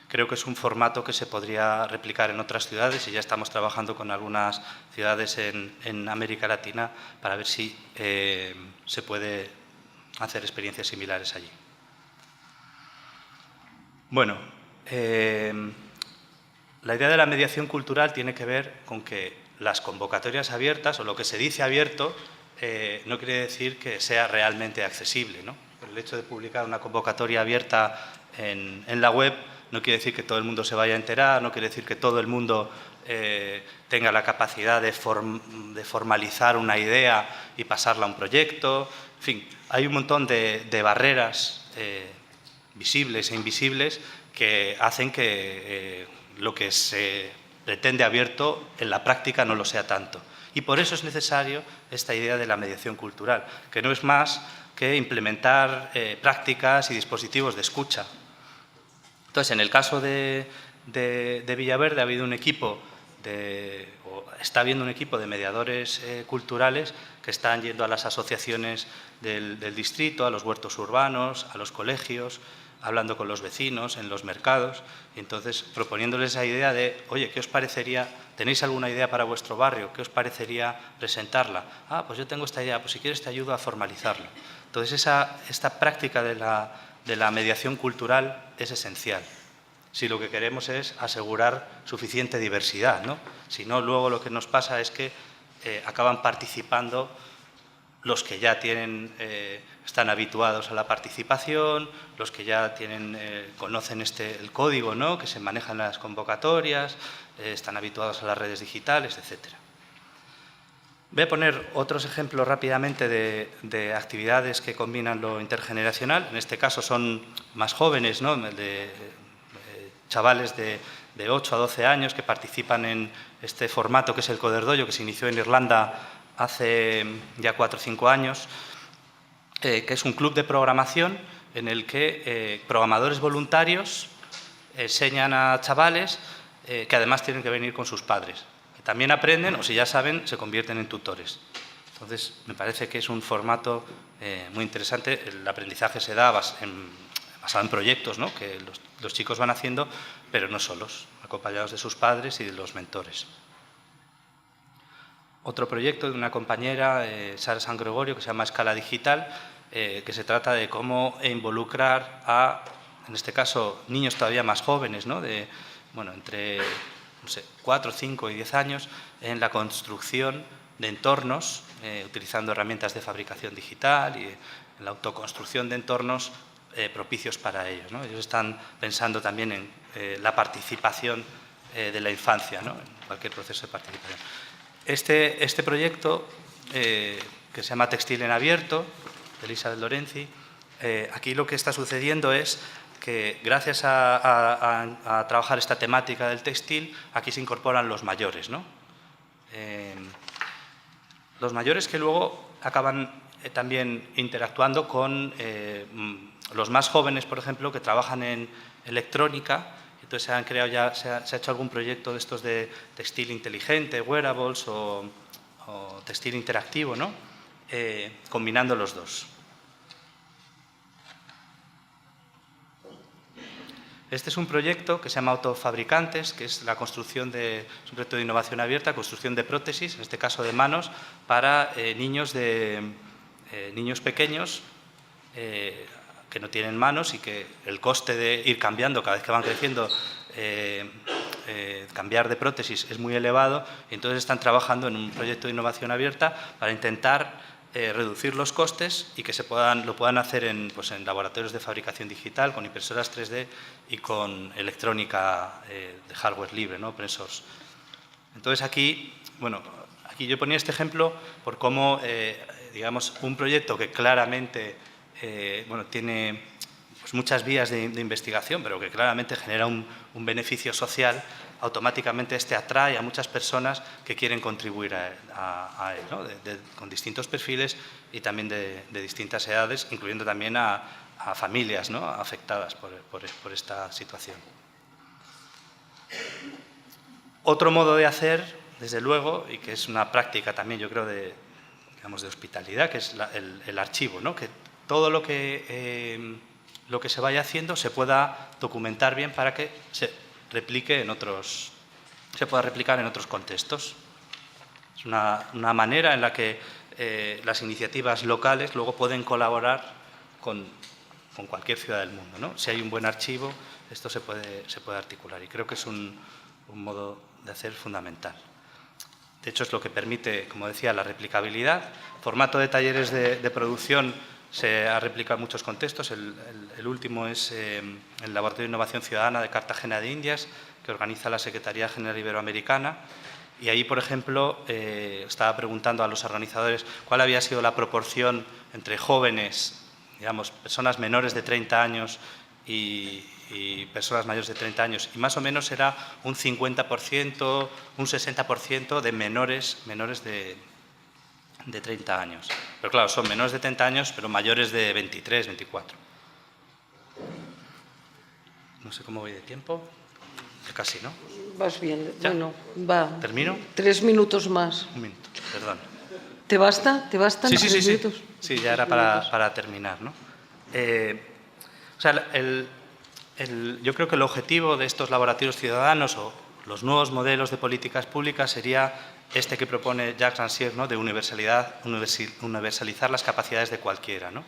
creo que es un formato que se podría replicar en otras ciudades y ya estamos trabajando con algunas ciudades en América Latina para ver si se puede hacer experiencias similares allí. Bueno, la idea de la mediación cultural tiene que ver con que las convocatorias abiertas, o lo que se dice abierto, no quiere decir que sea realmente accesible, ¿no? El hecho de publicar una convocatoria abierta en la web no quiere decir que todo el mundo se vaya a enterar, no quiere decir que todo el mundo tenga la capacidad de formalizar una idea y pasarla a un proyecto. En fin, hay un montón de barreras visibles e invisibles que hacen que lo que se pretende abierto en la práctica no lo sea tanto. Y por eso es necesario esta idea de la mediación cultural, que no es más que implementar prácticas y dispositivos de escucha. Entonces, en el caso de Villaverde ha habido un equipo está habiendo un equipo de mediadores culturales que están yendo a las asociaciones del distrito, a los huertos urbanos, a los colegios, hablando con los vecinos, en los mercados, y entonces proponiéndoles esa idea de, oye, ¿qué os parecería? ¿Tenéis alguna idea para vuestro barrio? ¿Qué os parecería presentarla? Ah, pues yo tengo esta idea, pues si quieres te ayudo a formalizarlo. Entonces, esta práctica de la mediación cultural es esencial. Si lo que queremos es asegurar suficiente diversidad, ¿no? Si no, luego lo que nos pasa es que acaban participando los que ya están habituados a la participación, los que ya conocen el código, ¿no?, que se maneja en las convocatorias, están habituados a las redes digitales, etc. Voy a poner otros ejemplos rápidamente de actividades que combinan lo intergeneracional. En este caso son más jóvenes, ¿no?, chavales de 8 a 12 años que participan en este formato que es el Coderdoyo, que se inició en Irlanda hace ya 4 o 5 años, que es un club de programación en el que programadores voluntarios enseñan a chavales que además tienen que venir con sus padres. Que también aprenden, o si ya saben, se convierten en tutores. Entonces, me parece que es un formato muy interesante. El aprendizaje se da basado en proyectos, ¿no?, que los chicos van haciendo, pero no solos, acompañados de sus padres y de los mentores. Otro proyecto de una compañera, Sara San Gregorio, que se llama Escala Digital, que se trata de cómo involucrar a, en este caso, niños todavía más jóvenes, ¿no?, entre 4, 5 y 10 años, en la construcción de entornos, utilizando herramientas de fabricación digital y en la autoconstrucción de entornos propicios para ellos, ¿no? Ellos están pensando también en la participación de la infancia, ¿no?, en cualquier proceso de participación. Este proyecto, que se llama Textil en Abierto, de Elizabeth Lorenzi, aquí lo que está sucediendo es que gracias a trabajar esta temática del textil, aquí se incorporan los mayores, ¿no? Los mayores que luego acaban también interactuando con los más jóvenes, por ejemplo, que trabajan en electrónica. Entonces se ha hecho algún proyecto de estos de textil inteligente, wearables o textil interactivo, ¿no?, combinando los dos. Este es un proyecto que se llama Autofabricantes, que es la construcción es un proyecto de innovación abierta, construcción de prótesis, en este caso de manos, para niños pequeños que no tienen manos y que el coste de ir cambiando cada vez que van creciendo, cambiar de prótesis es muy elevado, y entonces están trabajando en un proyecto de innovación abierta para intentar reducir los costes y que lo puedan hacer en laboratorios de fabricación digital, con impresoras 3D y con electrónica de hardware libre, ¿no?, open source. Entonces aquí yo ponía este ejemplo por cómo, digamos, un proyecto que claramente tiene pues muchas vías de investigación, pero que claramente genera un beneficio social, automáticamente atrae a muchas personas que quieren contribuir a él, ¿no? Con distintos perfiles y también de distintas edades, incluyendo también a familias, ¿no? Afectadas por esta situación. Otro modo de hacer, desde luego, y que es una práctica también, yo creo, de hospitalidad, que es el archivo, ¿no? Que todo lo que se vaya haciendo se pueda documentar bien para que se pueda replicar en otros contextos. Es una manera en la que las iniciativas locales luego pueden colaborar con cualquier ciudad del mundo, ¿no? Si hay un buen archivo, esto se puede articular, y creo que es un modo de hacer fundamental. De hecho, es lo que permite, como decía, la replicabilidad. Formato de talleres de producción se ha replicado en muchos contextos. El último es el Laboratorio de Innovación Ciudadana de Cartagena de Indias, que organiza la Secretaría General Iberoamericana. Y ahí, por ejemplo, estaba preguntando a los organizadores cuál había sido la proporción entre jóvenes, digamos, personas menores de 30 años y personas mayores de 30 años. Y más o menos era un 50%, un 60% de menores de 30 años. Pero claro, son menores de 30 años, pero mayores de 23, 24. No sé cómo voy de tiempo. Casi, ¿no? Vas bien. ¿Ya? Bueno, va. ¿Termino? 3 minutos más. Un minuto, perdón. ¿Te basta? ¿Te bastan Sí. 3 minutos? Sí, ya era para terminar, ¿no? O sea, yo creo que el objetivo de estos laboratorios ciudadanos o los nuevos modelos de políticas públicas sería este que propone Jacques Rancière, ¿no? De universalizar las capacidades de cualquiera, ¿no?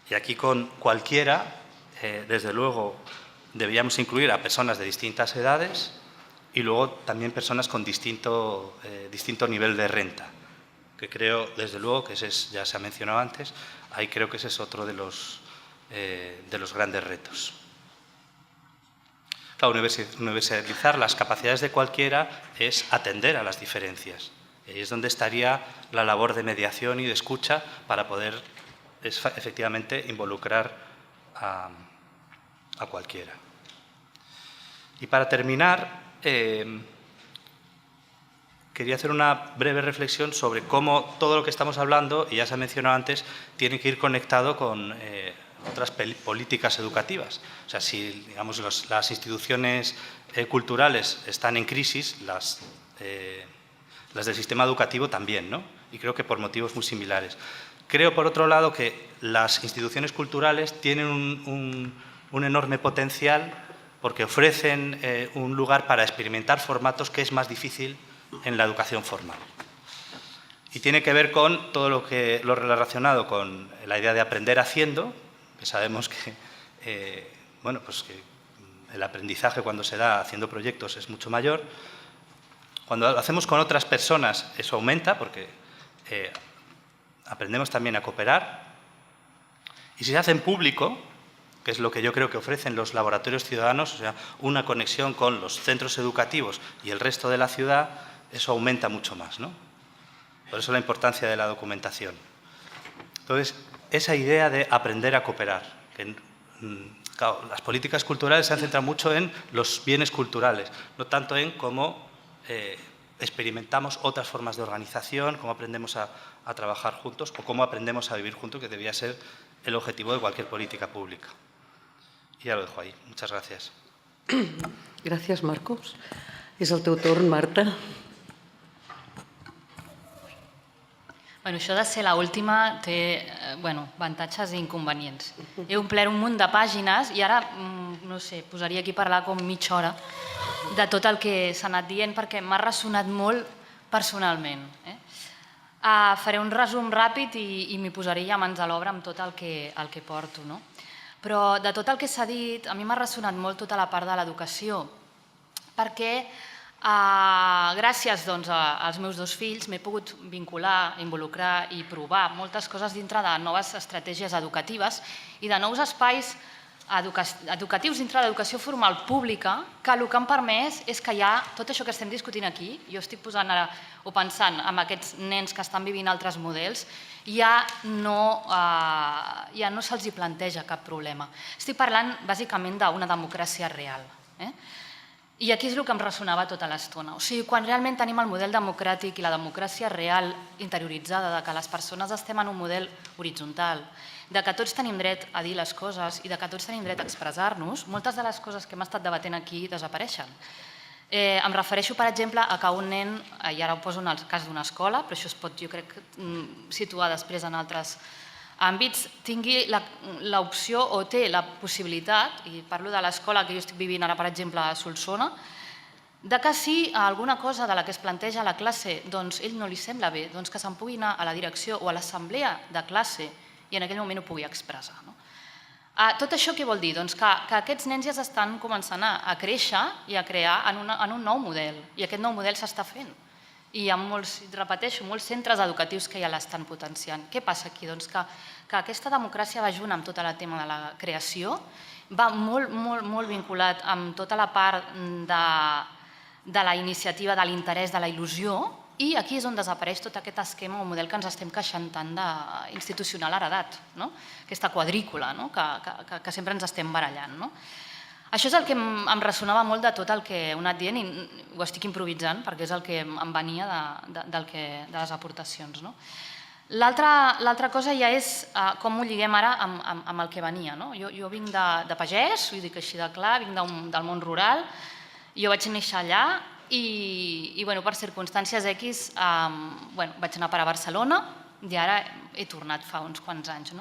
Y aquí con cualquiera, desde luego, deberíamos incluir a personas de distintas edades y luego también personas con distinto nivel de renta, que creo, desde luego, que ya se ha mencionado antes, ahí creo que ese es otro de los grandes retos. Claro, universalizar las capacidades de cualquiera es atender a las diferencias. Y ahí es donde estaría la labor de mediación y de escucha para poder efectivamente involucrar a cualquiera. Y para terminar, quería hacer una breve reflexión sobre cómo todo lo que estamos hablando, y ya se ha mencionado antes, tiene que ir conectado con otras políticas educativas. O sea, si digamos, las instituciones culturales están en crisis, las del sistema educativo también, ¿no? Y creo que por motivos muy similares. Creo, por otro lado, que las instituciones culturales tienen un enorme potencial porque ofrecen un lugar para experimentar formatos que es más difícil en la educación formal. Y tiene que ver con todo lo relacionado con la idea de aprender haciendo, que sabemos que, pues que el aprendizaje cuando se da haciendo proyectos es mucho mayor. Cuando lo hacemos con otras personas, eso aumenta porque aprendemos también a cooperar. Y si se hace en público, que es lo que yo creo que ofrecen los laboratorios ciudadanos, o sea, una conexión con los centros educativos y el resto de la ciudad, eso aumenta mucho más, ¿no? Por eso la importancia de la documentación. Entonces, esa idea de aprender a cooperar. Claro, las políticas culturales se han centrado mucho en los bienes culturales, no tanto en cómo experimentamos otras formas de organización, cómo aprendemos a trabajar juntos o cómo aprendemos a vivir juntos, que debía ser el objetivo de cualquier política pública. I ja ho dejo ahí. Muchas gracias. Gràcies, Marcos. És el teu torn, Marta. Bueno, això de ser l'última té avantatges i inconvenients. He omplert un munt de pàgines i ara, no sé, posaria aquí a parlar com mitja hora de tot el que s'ha anat dient perquè m'ha ressonat molt personalment. Faré un resum ràpid i m'hi posaré ja mans a l'obra amb tot el que porto. Però de tot el que s'ha dit, a mi m'ha ressonat molt tota la part de l'educació, perquè gràcies als meus dos fills m'he pogut vincular, involucrar i provar moltes coses dintre de noves estratègies educatives i de nous espais educatius dintre de l'educació formal pública que el que han permès és que ja tot això que estem discutint aquí, jo estic posant ara o pensant en aquests nens que estan vivint altres models, ja no se'ls planteja cap problema. Estic parlant bàsicament d'una democràcia real. I aquí és el que em ressonava tota l'estona. O sigui, quan realment tenim el model democràtic i la democràcia real interioritzada, de que les persones estem en un model horitzontal, de que tots tenim dret a dir les coses i de que tots tenim dret a expressar-nos, moltes de les coses que hem estat debatent aquí desapareixen. Em refereixo, per exemple, a que un nen, i ara ho poso en el cas d'una escola, però això es pot, jo crec, situar després en altres àmbits, tingui l'opció o té la possibilitat, i parlo de l'escola que jo estic vivint ara, per exemple, a Solsona, de que si alguna cosa de la que es planteja a la classe ell no li sembla bé, que se'n pugui anar a la direcció o a l'assemblea de classe i en aquell moment ho pugui expressar. Tot això què vol dir? Que aquests nens ja s'estan començant a créixer i a crear en un nou model, i aquest nou model s'està fent. I hi ha molts, repeteixo, molts centres educatius que ja l'estan potenciant. Què passa aquí? Que aquesta democràcia va junt amb tot el tema de la creació, va molt vinculat amb tota la part de la iniciativa, de l'interès, de la il·lusió, i aquí és on desapareix tot aquest esquema o model que ens estem queixant tant d'institucional heredat, aquesta quadrícula que sempre ens estem barallant. Això és el que em ressonava molt de tot el que heu anat dient, i ho estic improvisant perquè és el que em venia de les aportacions. L'altra cosa ja és com ho lliguem ara amb el que venia. Jo vinc de pagès, ho dic així de clar, vinc del món rural, jo vaig néixer allà i per circumstàncies X vaig anar a parar a Barcelona i ara he tornat fa uns quants anys.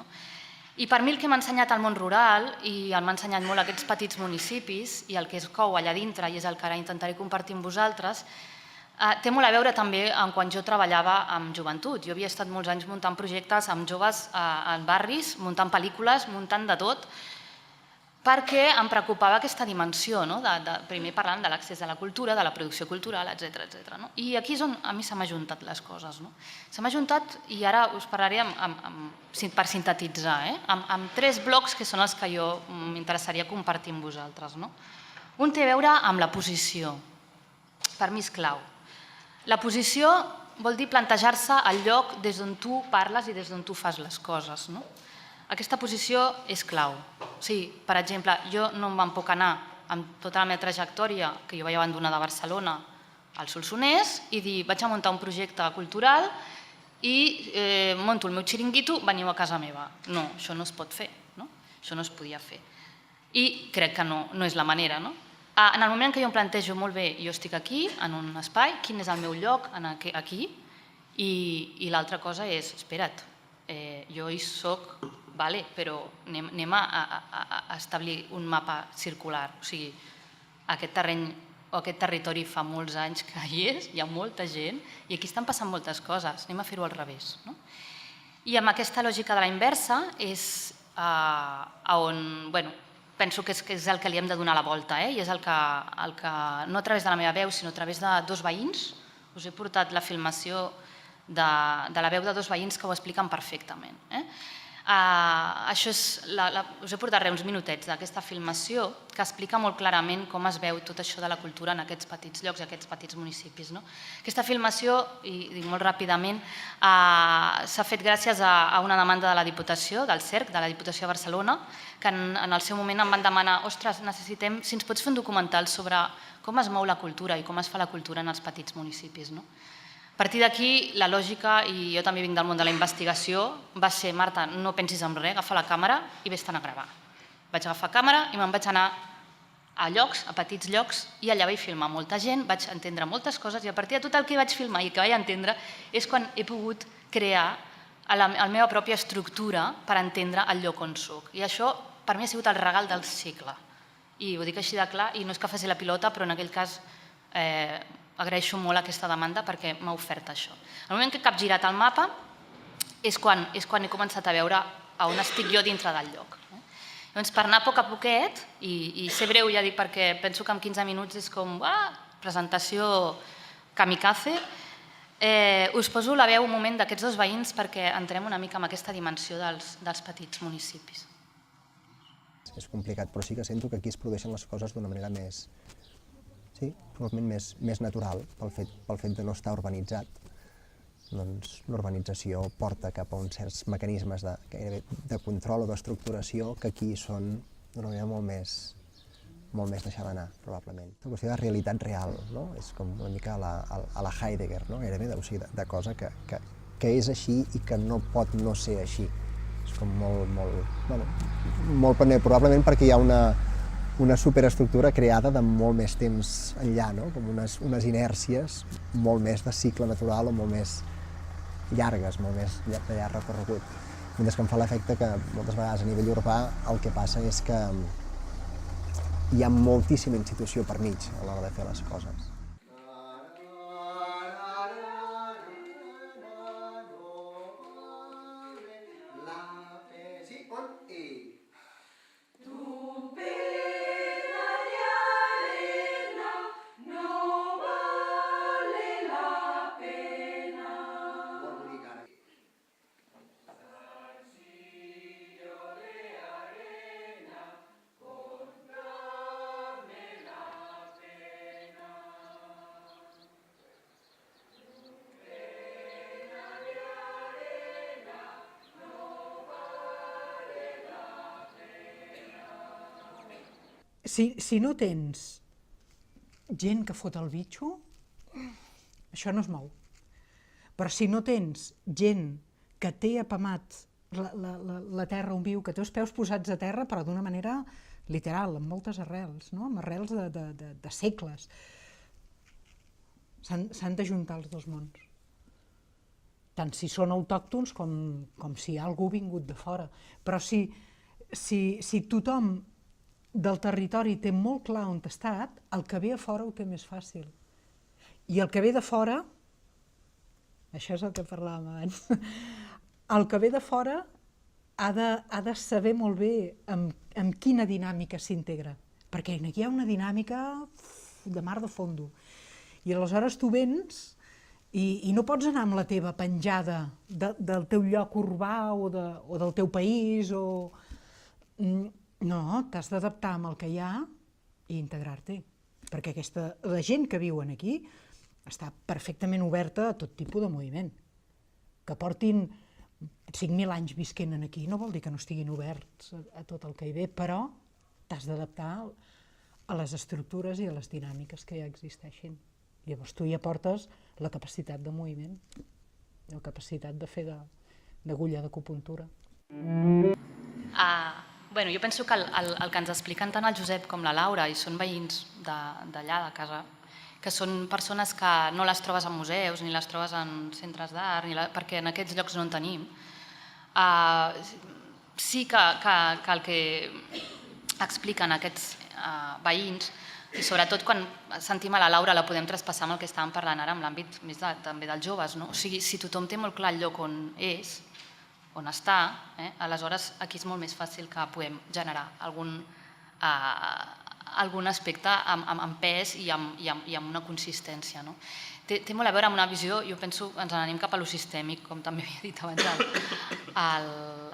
I per mi el que m'ha ensenyat el món rural i m'ha ensenyat molt aquests petits municipis i el que es cou allà dintre, i és el que ara intentaré compartir amb vosaltres, té molt a veure també amb quan jo treballava amb joventut. Jo havia estat molts anys muntant projectes amb joves en barris, muntant pel·lícules, muntant de tot, perquè em preocupava aquesta dimensió, primer parlant de l'accés a la cultura, de la producció cultural, etc. I aquí és on a mi se m'ha juntat les coses. Se m'ha juntat, i ara us parlaré per sintetitzar, amb 3 blocs que són els que jo m'interessaria compartir amb vosaltres. Un té a veure amb la posició. Per mi és clau. La posició vol dir plantejar-se el lloc des d'on tu parles i des d'on tu fas les coses. Aquesta posició és clau. Per exemple, jo no me'n puc anar amb tota la meva trajectòria, que jo vaig abandonar de Barcelona al Solsonès, i dir, vaig a muntar un projecte cultural i monto el meu xiringuito, veniu a casa meva. No, això no es pot fer, això no es podia fer. I crec que no és la manera. En el moment que jo em plantejo molt bé, jo estic aquí, en un espai, quin és el meu lloc aquí, i l'altra cosa és, espera't, jo hi soc, però anem a establir un mapa circular. O sigui, aquest terreny o aquest territori fa molts anys que hi és, hi ha molta gent, i aquí estan passant moltes coses, anem a fer-ho al revés. I amb aquesta lògica de la inversa és on penso que és el que li hem de donar la volta, i és el que, no a través de la meva veu, sinó a través de 2 veïns, us he portat la filmació de la veu de 2 veïns que ho expliquen perfectament. Us he portat uns minutets d'aquesta filmació que explica molt clarament com es veu tot això de la cultura en aquests petits llocs i aquests petits municipis. Aquesta filmació, i dic molt ràpidament, s'ha fet gràcies a una demanda de la Diputació, del CERC, de la Diputació de Barcelona, que en el seu moment em van demanar, ostres, necessitem, si ens pots fer un documental sobre com es mou la cultura i com es fa la cultura en els petits municipis. A partir d'aquí, la lògica, i jo també vinc del món de la investigació, va ser, Marta, no pensis en res, agafa la càmera i vés-te'n a gravar. Vaig agafar càmera i me'n vaig anar a llocs, a petits llocs, i allà vaig filmar molta gent, vaig entendre moltes coses, i a partir de tot el que vaig filmar i que vaig entendre és quan he pogut crear la meva pròpia estructura per entendre el lloc on soc. I això, per mi, ha sigut el regal del segle. I ho dic així de clar, i no és que faci la pilota, però en aquell cas agraeixo molt aquesta demanda perquè m'ha ofert això. El moment que he capgirat el mapa és quan he començat a veure on estic jo dintre del lloc. Llavors, per anar a poc a poquet, i ser breu ja dic perquè penso que en 15 minuts és com presentació kamikaze, us poso la veu un moment d'aquests 2 veïns perquè entrem una mica en aquesta dimensió dels petits municipis. és complicat, però sí que sento que aquí es produeixen les coses d'una manera més, sí, probablement més natural, pel fet de no estar urbanitzat. Doncs l'urbanització porta cap a uns certs mecanismes de control o d'estructuració que aquí són d'una manera molt més deixar d'anar, probablement. La qüestió de realitat real, no? És com una mica a la Heidegger, no? Gairebé, o sigui, de cosa que és així i que no pot no ser així. És com molt penent, probablement perquè hi ha una superestructura creada de molt més temps enllà, no? Com unes inèrcies molt més de cicle natural o molt més llargues, molt més de llarg recorregut. Mentre que em fa l'efecte que moltes vegades a nivell urbà el que passa és que hi ha moltíssima institució per mig a l'hora de fer les coses. Si no tens gent que fot el bitxo, això no es mou. Però si no tens gent que té apamat la terra on viu, que té els peus posats a terra, però d'una manera literal, amb moltes arrels, no? Amb arrels de segles, s'han d'ajuntar els dos mons. Tant si són autòctons com si hi ha algú vingut de fora. Però si tothom del territori té molt clar on està, el que ve a fora ho té més fàcil. I el que ve de fora, això és el que parlàvem abans, el que ve de fora ha de saber molt bé amb quina dinàmica s'integra, perquè aquí hi ha una dinàmica de mar de fondo. I aleshores tu vens i no pots anar amb la teva penjada del teu lloc urbà o del teu país o... No, t'has d'adaptar amb el que hi ha i integrar-t'hi, perquè la gent que viuen aquí està perfectament oberta a tot tipus de moviment. Que portin 5.000 anys visquent aquí no vol dir que no estiguin oberts a tot el que hi ve, però t'has d'adaptar a les estructures i a les dinàmiques que ja existeixin. Llavors tu hi aportes la capacitat de moviment, la capacitat de fer d'agulla d'acupuntura. Bueno, jo penso que el que ens expliquen tant el Josep com la Laura, i són veïns d'allà, de casa, que són persones que no les trobes en museus, ni les trobes en centres d'art, perquè en aquests llocs no en tenim, sí que el que expliquen aquests veïns, i sobretot quan sentim a la Laura la podem traspassar amb el que estàvem parlant ara, en l'àmbit més també dels joves, no? O sigui, si tothom té molt clar el lloc on és, on està, aleshores aquí és molt més fàcil que puguem generar algun aspecte amb pes i amb una consistència. Té molt a veure amb una visió, jo penso, ens n'anem cap a lo sistèmic, com també havia dit abans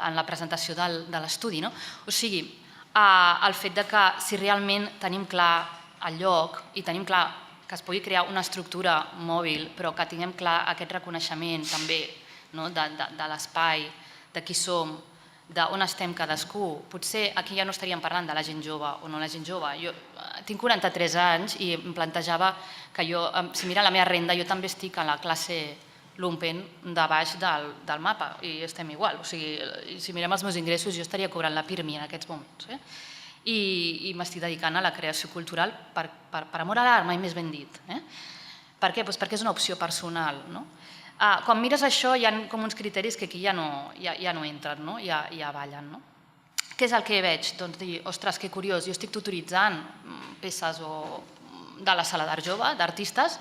en la presentació de l'estudi. O sigui, el fet que si realment tenim clar el lloc i tenim clar que es pugui crear una estructura mòbil, però que tinguem clar aquest reconeixement també de l'espai, de qui som, d'on estem cadascú. Potser aquí ja no estaríem parlant de la gent jove o no la gent jove. Jo tinc 43 anys i em plantejava que jo, si mira la meva renda, jo també estic a la classe lumpen de baix del mapa i estem igual. O sigui, si mirem els meus ingressos, jo estaria cobrant la PIRMI en aquests moments. I m'estic dedicant a la creació cultural per amor a l'art, mai més ben dit. Per què? Perquè és una opció personal. Quan mires això hi ha com uns criteris que aquí ja no entren, ja ballen. Què és el que veig? Doncs dir, ostres, que curiós, jo estic tutoritzant peces de la sala d'art jove, d'artistes,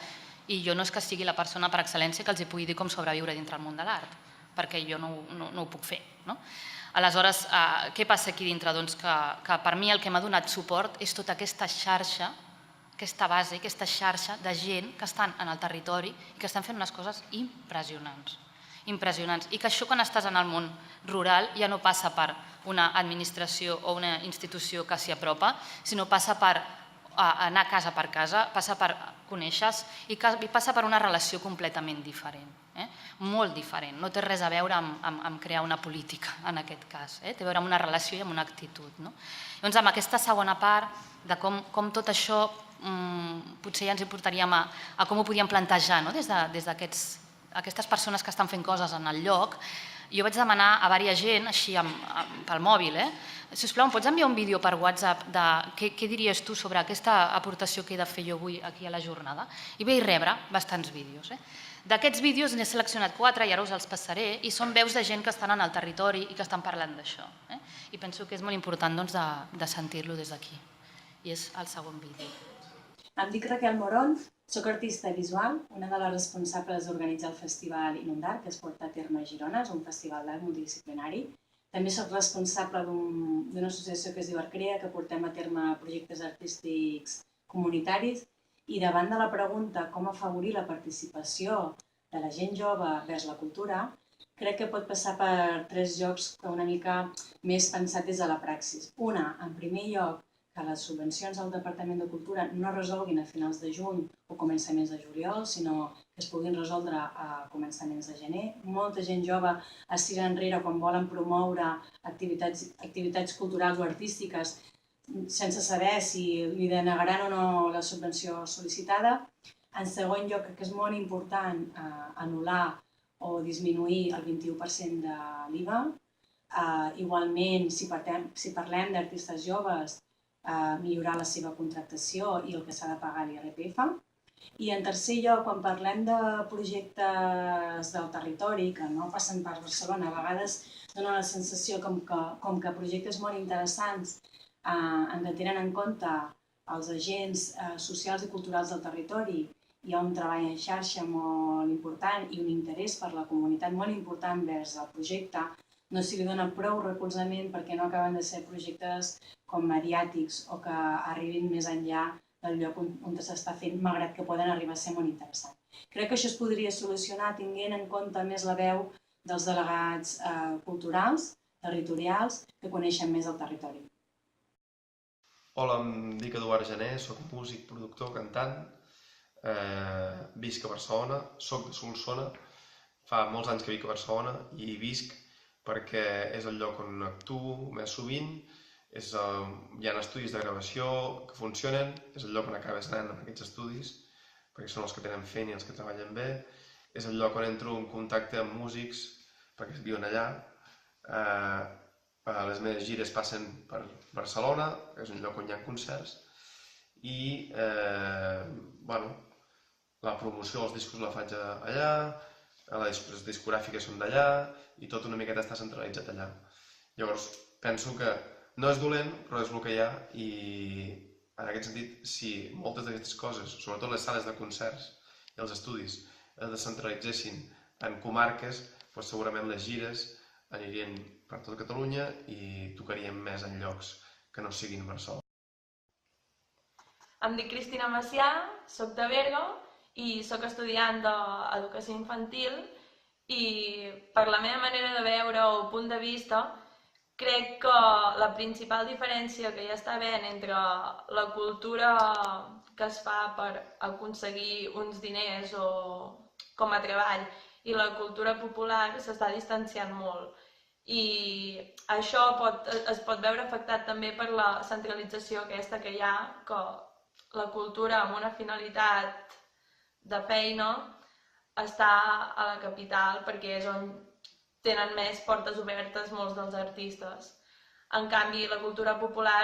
i jo no és que sigui la persona per excel·lència que els hi pugui dir com sobreviure dintre el món de l'art, perquè jo no ho puc fer. Aleshores, què passa aquí dintre? Doncs que per mi el que m'ha donat suport és tota aquesta xarxa, aquesta base, aquesta xarxa de gent que estan en el territori i que estan fent unes coses impressionants. impressionants. I que això quan estàs en el món rural ja no passa per una administració o una institució que s'hi apropa, sinó passa per anar casa per casa, passa per conèixer i passa per una relació completament diferent, molt diferent. No té res a veure amb crear una política, en aquest cas. Té a veure amb una relació i amb una actitud. Doncs amb aquesta segona part de com tot això potser ja ens hi portaríem a com ho podíem plantejar des d'aquestes persones que estan fent coses en el lloc. Jo vaig demanar a diversa gent, així pel mòbil, sisplau, em pots enviar un vídeo per WhatsApp de què diries tu sobre aquesta aportació que he de fer jo avui aquí a la jornada? I vaig rebre bastants vídeos. D'aquests vídeos n'he seleccionat 4 i ara us els passaré, i són veus de gent que estan en el territori i que estan parlant d'això. I penso que és molt important de sentir-lo des d'aquí. I és el segon vídeo. Em dic Raquel Morón, soc artista visual, una de les responsables d'organitzar el Festival Inundar, que es porta a terme a Girona, és un festival d'art multidisciplinari. També soc responsable d'una associació que es diu Arcrea, que portem a terme projectes artístics comunitaris. I davant de la pregunta com afavorir la participació de la gent jove vers la cultura, crec que pot passar per 3 llocs que una mica més pensat des de la praxis. Una, en primer lloc, que les subvencions del Departament de Cultura no resolguin a finals de juny o començaments de juliol, sinó que es puguin resoldre a començaments de gener. Molta gent jove es tira enrere quan volen promoure activitats culturals o artístiques sense saber si li denegaran o no la subvenció sol·licitada. En segon lloc, que és molt important anul·lar o disminuir el 21% de l'IVA. Igualment, si parlem d'artistes joves, millorar la seva contractació i el que s'ha de pagar a l'IRPF. I en tercer lloc, quan parlem de projectes del territori que no passen per Barcelona, a vegades dona la sensació com que projectes molt interessants en què tenen en compte els agents socials i culturals del territori. Hi ha un treball en xarxa molt important i un interès per la comunitat molt important vers el projecte. No s'hi dona prou recolzament perquè no acaben de ser projectes com mediàtics o que arribin més enllà del lloc on s'està fent, malgrat que poden arribar a ser molt interessants. Crec que això es podria solucionar tenint en compte més la veu dels delegats culturals, territorials, que coneixen més el territori. Hola, em dic Eduard Gené, soc músic, productor, cantant, visc a Barcelona, soc de Solsona, fa molts anys que vic a Barcelona i visc perquè és el lloc on actuo més sovint, hi ha estudis de gravació que funcionen, és el lloc on acabes anant amb aquests estudis, perquè són els que tenen feina i els que treballen bé, és el lloc on entro en contacte amb músics perquè viuen allà. Les meves gires passen per Barcelona, que és un lloc on hi ha concerts, i la promoció dels discos la faig allà, les discogràfiques són d'allà i tot una miqueta està centralitzat allà. Llavors, penso que no és dolent, però és el que hi ha i en aquest sentit, si moltes d'aquestes coses, sobretot les sales de concerts i els estudis, es descentralitzessin en comarques, doncs segurament les gires anirien per tot Catalunya i tocaríem més en llocs que no siguin Barcelona. Em dic Cristina Macià, soc de Berga i soc estudiant d'educació infantil i per la meva manera de veure o punt de vista crec que la principal diferència que hi està havent entre la cultura que es fa per aconseguir uns diners o com a treball i la cultura popular s'està distanciant molt. I això es pot veure afectat també per la centralització aquesta que hi ha, que la cultura amb una finalitat de feina està a la capital perquè és on tenen més portes obertes molts dels artistes. En canvi, la cultura popular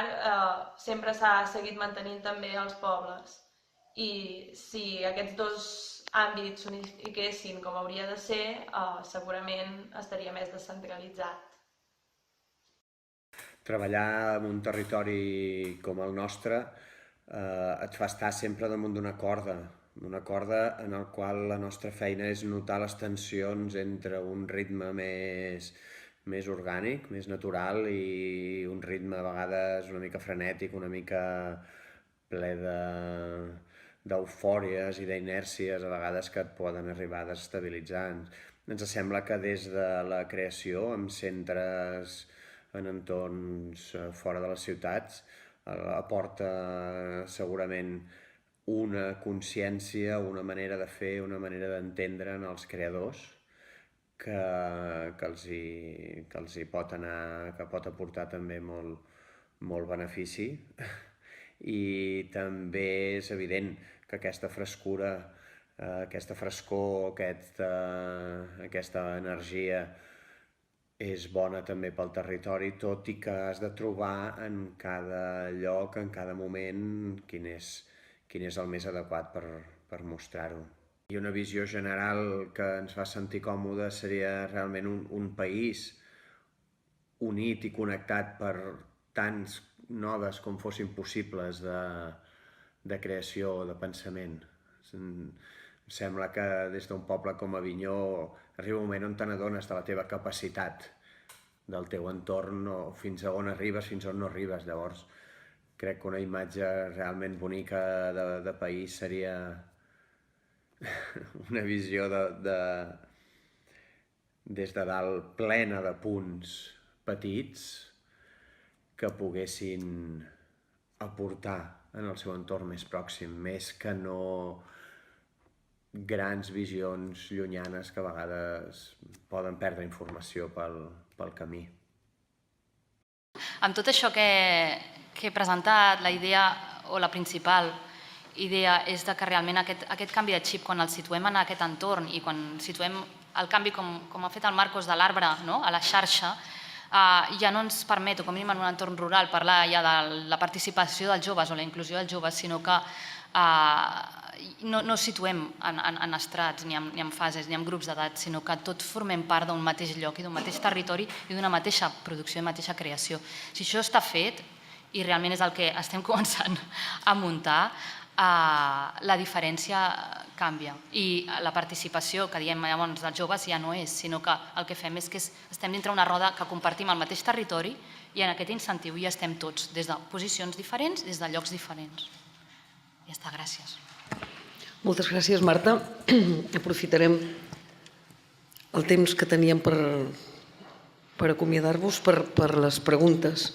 sempre s'ha seguit mantenint també als pobles. I si aquests dos àmbits s'unifiquessin com hauria de ser, segurament estaria més descentralitzat. Treballar en un territori com el nostre et fa estar sempre damunt d'una corda en el qual la nostra feina és notar les tensions entre un ritme més orgànic, més natural i un ritme a vegades una mica frenètic, una mica ple d'eufòries i d'inèrcies a vegades que et poden arribar a desestabilitzar. Ens sembla que des de la creació, en centres, en entorns fora de les ciutats, aporta segurament una consciència, una manera de fer, una manera d'entendre en els creadors que els hi pot anar, que pot aportar també molt benefici. I també és evident que aquesta frescura, aquesta frescor, aquesta energia és bona també pel territori, tot i que has de trobar en cada lloc, en cada moment, quin és el més adequat per mostrar-ho. I una visió general que ens fa sentir còmodes seria realment un país unit i connectat per tants nodes com fossin possibles de creació o de pensament. Em sembla que des d'un poble com Avinyó arriba un moment on te n'adones de la teva capacitat, del teu entorn, fins a on arribes, fins a on no arribes. Llavors, crec que una imatge realment bonica de país seria una visió des de dalt plena de punts petits que poguessin aportar en el seu entorn més pròxim, més que no grans visions llunyanes que a vegades poden perdre informació pel camí. Amb tot això que he presentat, la idea o la principal idea és que realment aquest canvi de xip, quan el situem en aquest entorn i quan situem el canvi, com ha fet el Marcos, de l'arbre a la xarxa, ja no ens permet, o com a mínim en un entorn rural, parlar ja de la participació dels joves o la inclusió dels joves, sinó que no situem en estrats, ni en fases, ni en grups d'edat, sinó que tots formem part d'un mateix lloc i d'un mateix territori i d'una mateixa producció i mateixa creació. Si això està fet, i realment és el que estem començant a muntar, la diferència canvia. I la participació que diem llavors dels joves ja no és, sinó que el que fem és que estem dintre una roda que compartim el mateix territori i en aquest incentiu ja estem tots, des de posicions diferents, des de llocs diferents. Ja està, gràcies. Moltes gràcies, Marta. Aprofitarem el temps que teníem per acomiadar-vos per les preguntes.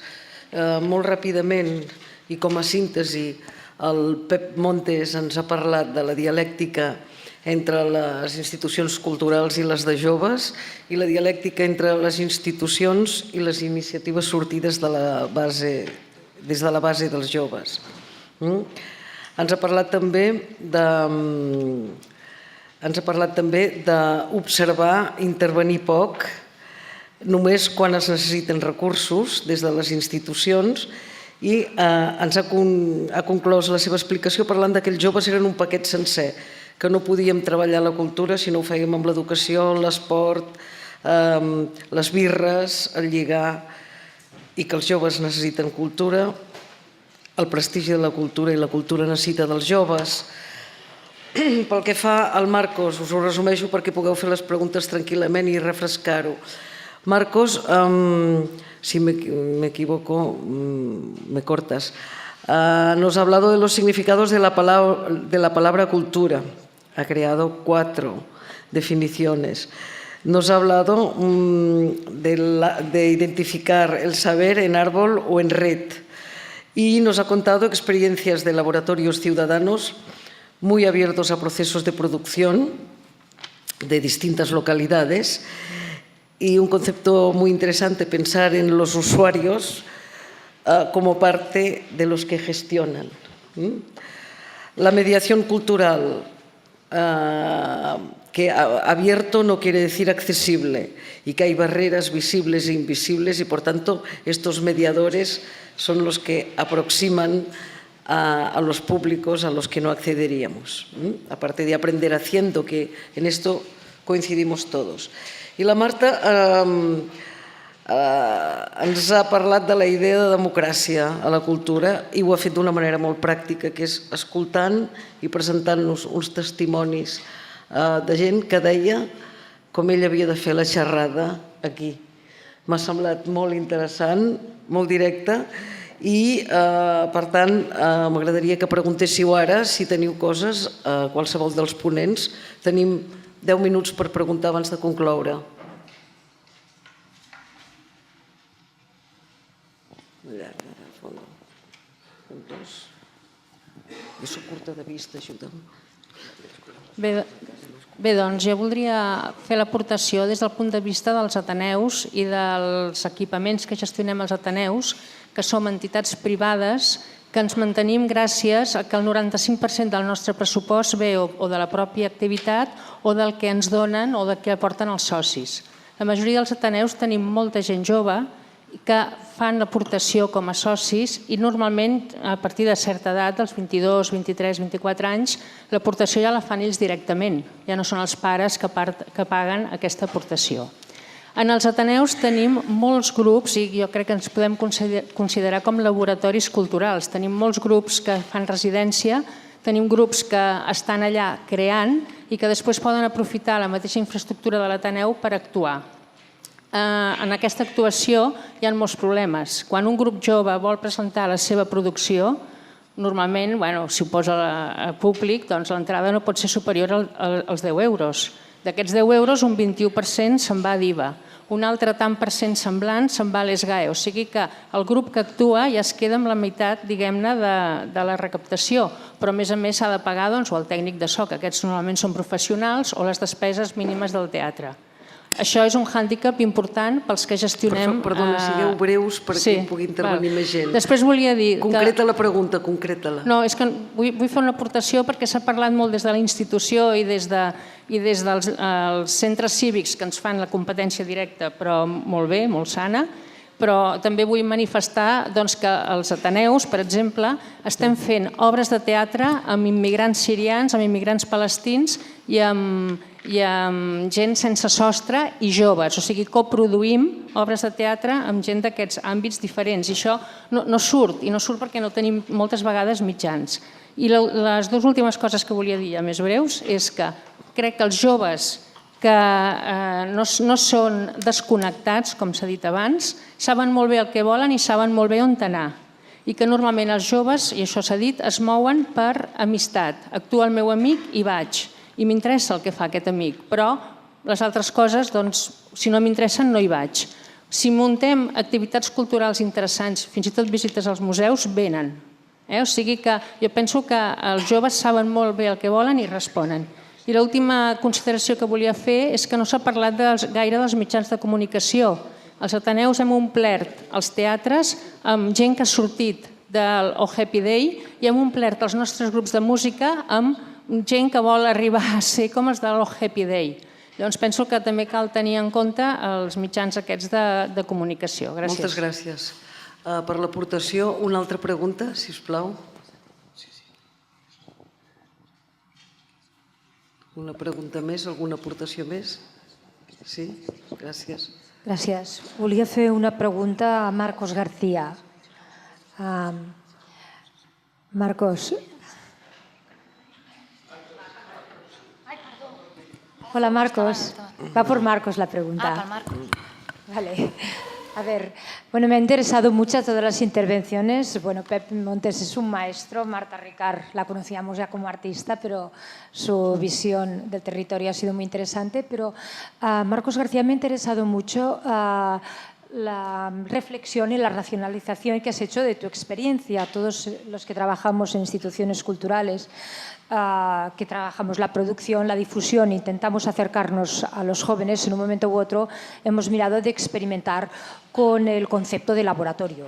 Molt ràpidament i com a síntesi, el Pep Montes ens ha parlat de la dialèctica entre les institucions culturals i les de joves i la dialèctica entre les institucions i les iniciatives sortides des de la base dels joves. Ens ha parlat també d'observar, intervenir poc, només quan es necessiten recursos des de les institucions, i ens ha conclòs la seva explicació parlant que els joves eren un paquet sencer, que no podíem treballar la cultura si no ho fèiem amb l'educació, l'esport, les birres, el lligar, i que els joves necessiten cultura, el prestigi de la cultura i la cultura necessita dels joves. Pel que fa al Marcos, us ho resumeixo perquè pugueu fer les preguntes tranquil·lament i refrescar-ho. Marcos, si me equivoco, me cortas. Nos ha hablado de los significados de la palabra cultura. Ha creado 4 definiciones. Nos ha hablado de identificar el saber en árbol o en red. Y nos ha contado experiencias de laboratorios ciudadanos muy abiertos a procesos de producción de distintas localidades. Y un concepto muy interesante, pensar en los usuarios como parte de los que gestionan. La mediación cultural, que abierto no quiere decir accesible y que hay barreras visibles e invisibles y, por tanto, estos mediadores son los que aproximan a los públicos a los que no accederíamos. Aparte de aprender haciendo, que en esto coincidimos todos. I la Marta ens ha parlat de la idea de democràcia a la cultura i ho ha fet d'una manera molt pràctica, que és escoltant i presentant-nos uns testimonis de gent que deia com ell havia de fer la xerrada aquí. M'ha semblat molt interessant, molt directe i, per tant, m'agradaria que preguntéssiu ara si teniu coses, qualsevol dels ponents. Tenim 10 minuts per preguntar abans de concloure. Jo soc curta de vista, ajuda'm. Bé, doncs jo voldria fer l'aportació des del punt de vista dels ateneus i dels equipaments que gestionem els ateneus, que som entitats privades que ens mantenim gràcies a que el 95% del nostre pressupost ve o de la pròpia activitat o del que ens donen o del que aporten els socis. La majoria dels ateneus tenim molta gent jove que fan l'aportació com a socis i normalment a partir de certa edat, dels 22, 23, 24 anys, l'aportació ja la fan ells directament, ja no són els pares que paguen aquesta aportació. En els ateneus tenim molts grups i jo crec que ens podem considerar com laboratoris culturals. Tenim molts grups que fan residència, tenim grups que estan allà creant i que després poden aprofitar la mateixa infraestructura de l'Ateneu per actuar. En aquesta actuació hi ha molts problemes. Quan un grup jove vol presentar la seva producció, normalment, si ho posa a públic, doncs l'entrada no pot ser superior als 10 euros. D'aquests 10 euros, un 21% se'n va a d'IVA. Un altre tant per cent semblant se'n va a l'ESGAE. O sigui que el grup que actua ja es queda amb la meitat, diguem-ne, de la recaptació. Però, a més s'ha de pagar o el tècnic de so, que aquests normalment són professionals, o les despeses mínimes del teatre. Això és un hàndicap important pels que gestionem... Perdona, sigueu breus perquè pugui intervenir més gent. Després volia dir... Concreta la pregunta, concreta-la. No, és que vull fer una aportació perquè s'ha parlat molt des de la institució i des dels centres cívics que ens fan la competència directa, però molt bé, molt sana, però també vull manifestar que els ateneus, per exemple, estem fent obres de teatre amb immigrants sirians, amb immigrants palestins i amb gent sense sostre i joves. O sigui, coproduïm obres de teatre amb gent d'aquests àmbits diferents. I això no surt, i no surt perquè no tenim moltes vegades mitjans. I les dues últimes coses que volia dir, a més breus, és que crec que els joves que no són desconnectats, com s'ha dit abans, saben molt bé el que volen i saben molt bé on anar. I que normalment els joves, i això s'ha dit, es mouen per amistat. Actua el meu amic i vaig. I m'interessa el que fa aquest amic, però les altres coses, si no m'interessen, no hi vaig. Si muntem activitats culturals interessants, fins i tot visites als museus, venen. O sigui que jo penso que els joves saben molt bé el que volen i responen. I l'última consideració que volia fer és que no s'ha parlat gaire dels mitjans de comunicació. Els ateneus hem omplert els teatres amb gent que ha sortit del Oh Happy Day i hem omplert els nostres grups de música amb gent que vol arribar a ser com els de l'O Happy Day. Llavors penso que també cal tenir en compte els mitjans aquests de comunicació. Gràcies. Moltes gràcies. Per l'aportació, una altra pregunta, si us plau. Una pregunta més, alguna aportació més? Sí? Gràcies. Gràcies. Volia fer una pregunta a Marcos García. Marcos. Hola, Marcos. Va por Marcos la pregunta. Para Marcos. Vale. A ver, me ha interesado mucho todas las intervenciones. Bueno, Pep Montes es un maestro, Marta Ricard la conocíamos ya como artista, pero su visión del territorio ha sido muy interesante. Pero a Marcos García me ha interesado mucho la reflexión y la racionalización que has hecho de tu experiencia. Todos los que trabajamos en instituciones culturales, que trabajamos la producción, la difusión, intentamos acercarnos a los jóvenes en un momento u otro, hemos mirado de experimentar con el concepto de laboratorio,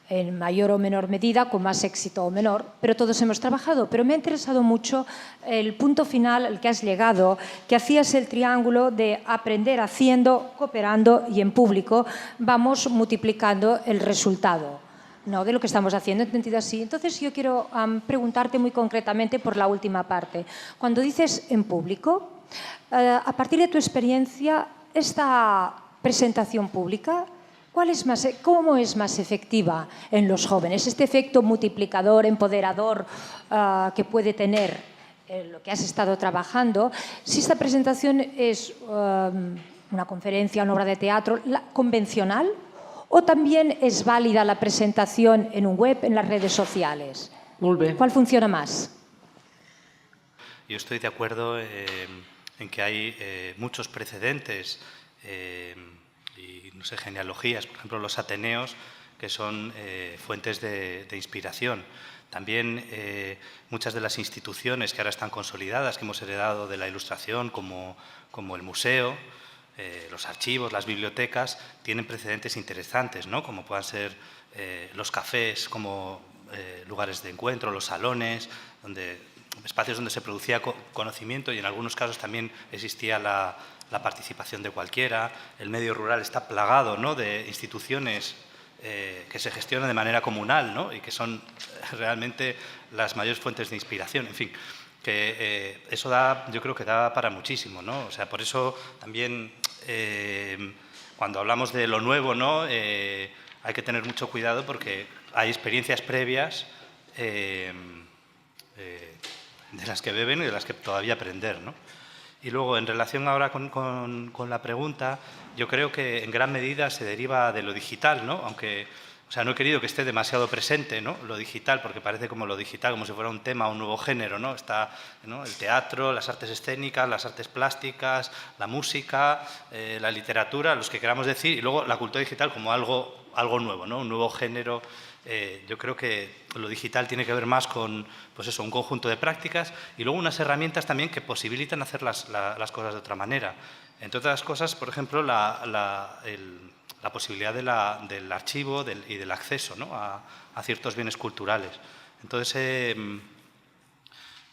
en mayor o menor medida, con más éxito o menor, pero todos hemos trabajado. Pero me ha interesado mucho el punto final al que has llegado, que hacías el triángulo de aprender haciendo, cooperando y en público vamos multiplicando el resultado. No, de lo que estamos haciendo, entendido así. Entonces yo quiero preguntarte muy concretamente por la última parte. Cuando dices en público, a partir de tu experiencia, esta presentación pública, ¿cómo es más efectiva en los jóvenes? Este efecto multiplicador, empoderador que puede tener lo que has estado trabajando, si esta presentación es una conferencia, una obra de teatro convencional, ¿o también es válida la presentación en un web, en las redes sociales? Molt bé. ¿Cuál funciona más? Yo estoy de acuerdo en que hay muchos precedentes y, no sé, genealogías, por ejemplo, los ateneos, que son fuentes de inspiración. También muchas de las instituciones que ahora están consolidadas, que hemos heredado de la Ilustración, como el museo, los archivos, las bibliotecas, tienen precedentes interesantes, ¿no? Como puedan ser los cafés como lugares de encuentro, los salones, espacios donde se producía conocimiento y en algunos casos también existía la participación de cualquiera. El medio rural está plagado, ¿no?, de instituciones que se gestionan de manera comunal, ¿no?, y que son realmente las mayores fuentes de inspiración. En fin, que eso yo creo que da para muchísimo, ¿no? O sea, por eso también cuando hablamos de lo nuevo, ¿no?, hay que tener mucho cuidado porque hay experiencias previas de las que beben y de las que todavía aprender, ¿no? Y luego, en relación ahora con la pregunta, yo creo que en gran medida se deriva de lo digital, ¿no? Aunque, o sea, no he querido que esté demasiado presente, ¿no?, lo digital, porque parece como lo digital, como si fuera un tema, un nuevo género, ¿no? Está, ¿no?, el teatro, las artes escénicas, las artes plásticas, la música, la literatura, los que queramos decir, y luego la cultura digital como algo nuevo, ¿no?, un nuevo género. Yo creo que lo digital tiene que ver más con, pues eso, un conjunto de prácticas y luego unas herramientas también que posibilitan hacer las cosas de otra manera. Entre otras cosas, por ejemplo, la posibilidad del archivo y del acceso, ¿no?, a ciertos bienes culturales. Entonces,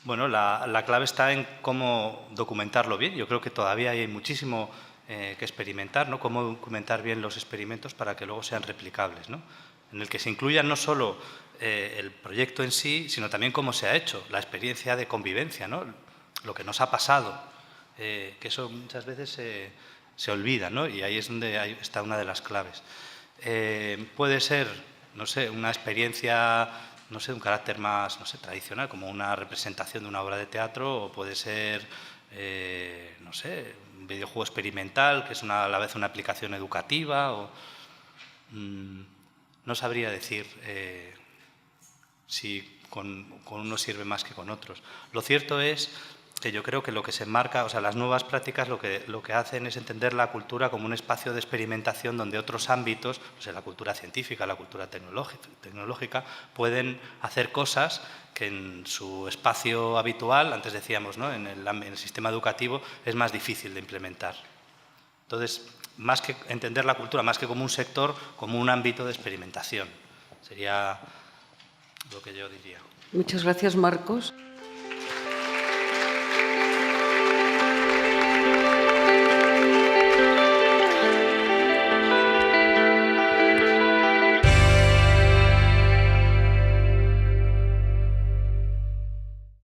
bueno, la clave está en cómo documentarlo bien. Yo creo que todavía hay muchísimo que experimentar, ¿no?, cómo documentar bien los experimentos para que luego sean replicables, ¿no?, en el que se incluya no solo el proyecto en sí, sino también cómo se ha hecho, la experiencia de convivencia, ¿no?, lo que nos ha pasado, que eso muchas veces se olvida, ¿no?, y ahí es donde está una de las claves. Puede ser, no sé, una experiencia, no sé, de un carácter más, no sé, tradicional, como una representación de una obra de teatro, o puede ser, no sé, un videojuego experimental, que es a la vez una aplicación educativa, o no sabría decir si con unos sirve más que con otros. Lo cierto es que yo creo que lo que se enmarca, o sea, las nuevas prácticas lo que hacen es entender la cultura como un espacio de experimentación donde otros ámbitos, o sea, la cultura científica, la cultura tecnológica, pueden hacer cosas que en su espacio habitual, antes decíamos, ¿no?, en el sistema educativo, es más difícil de implementar. Entonces, más que entender la cultura, más que como un sector, como un ámbito de experimentación. Sería lo que yo diría. Muchas gracias, Marcos.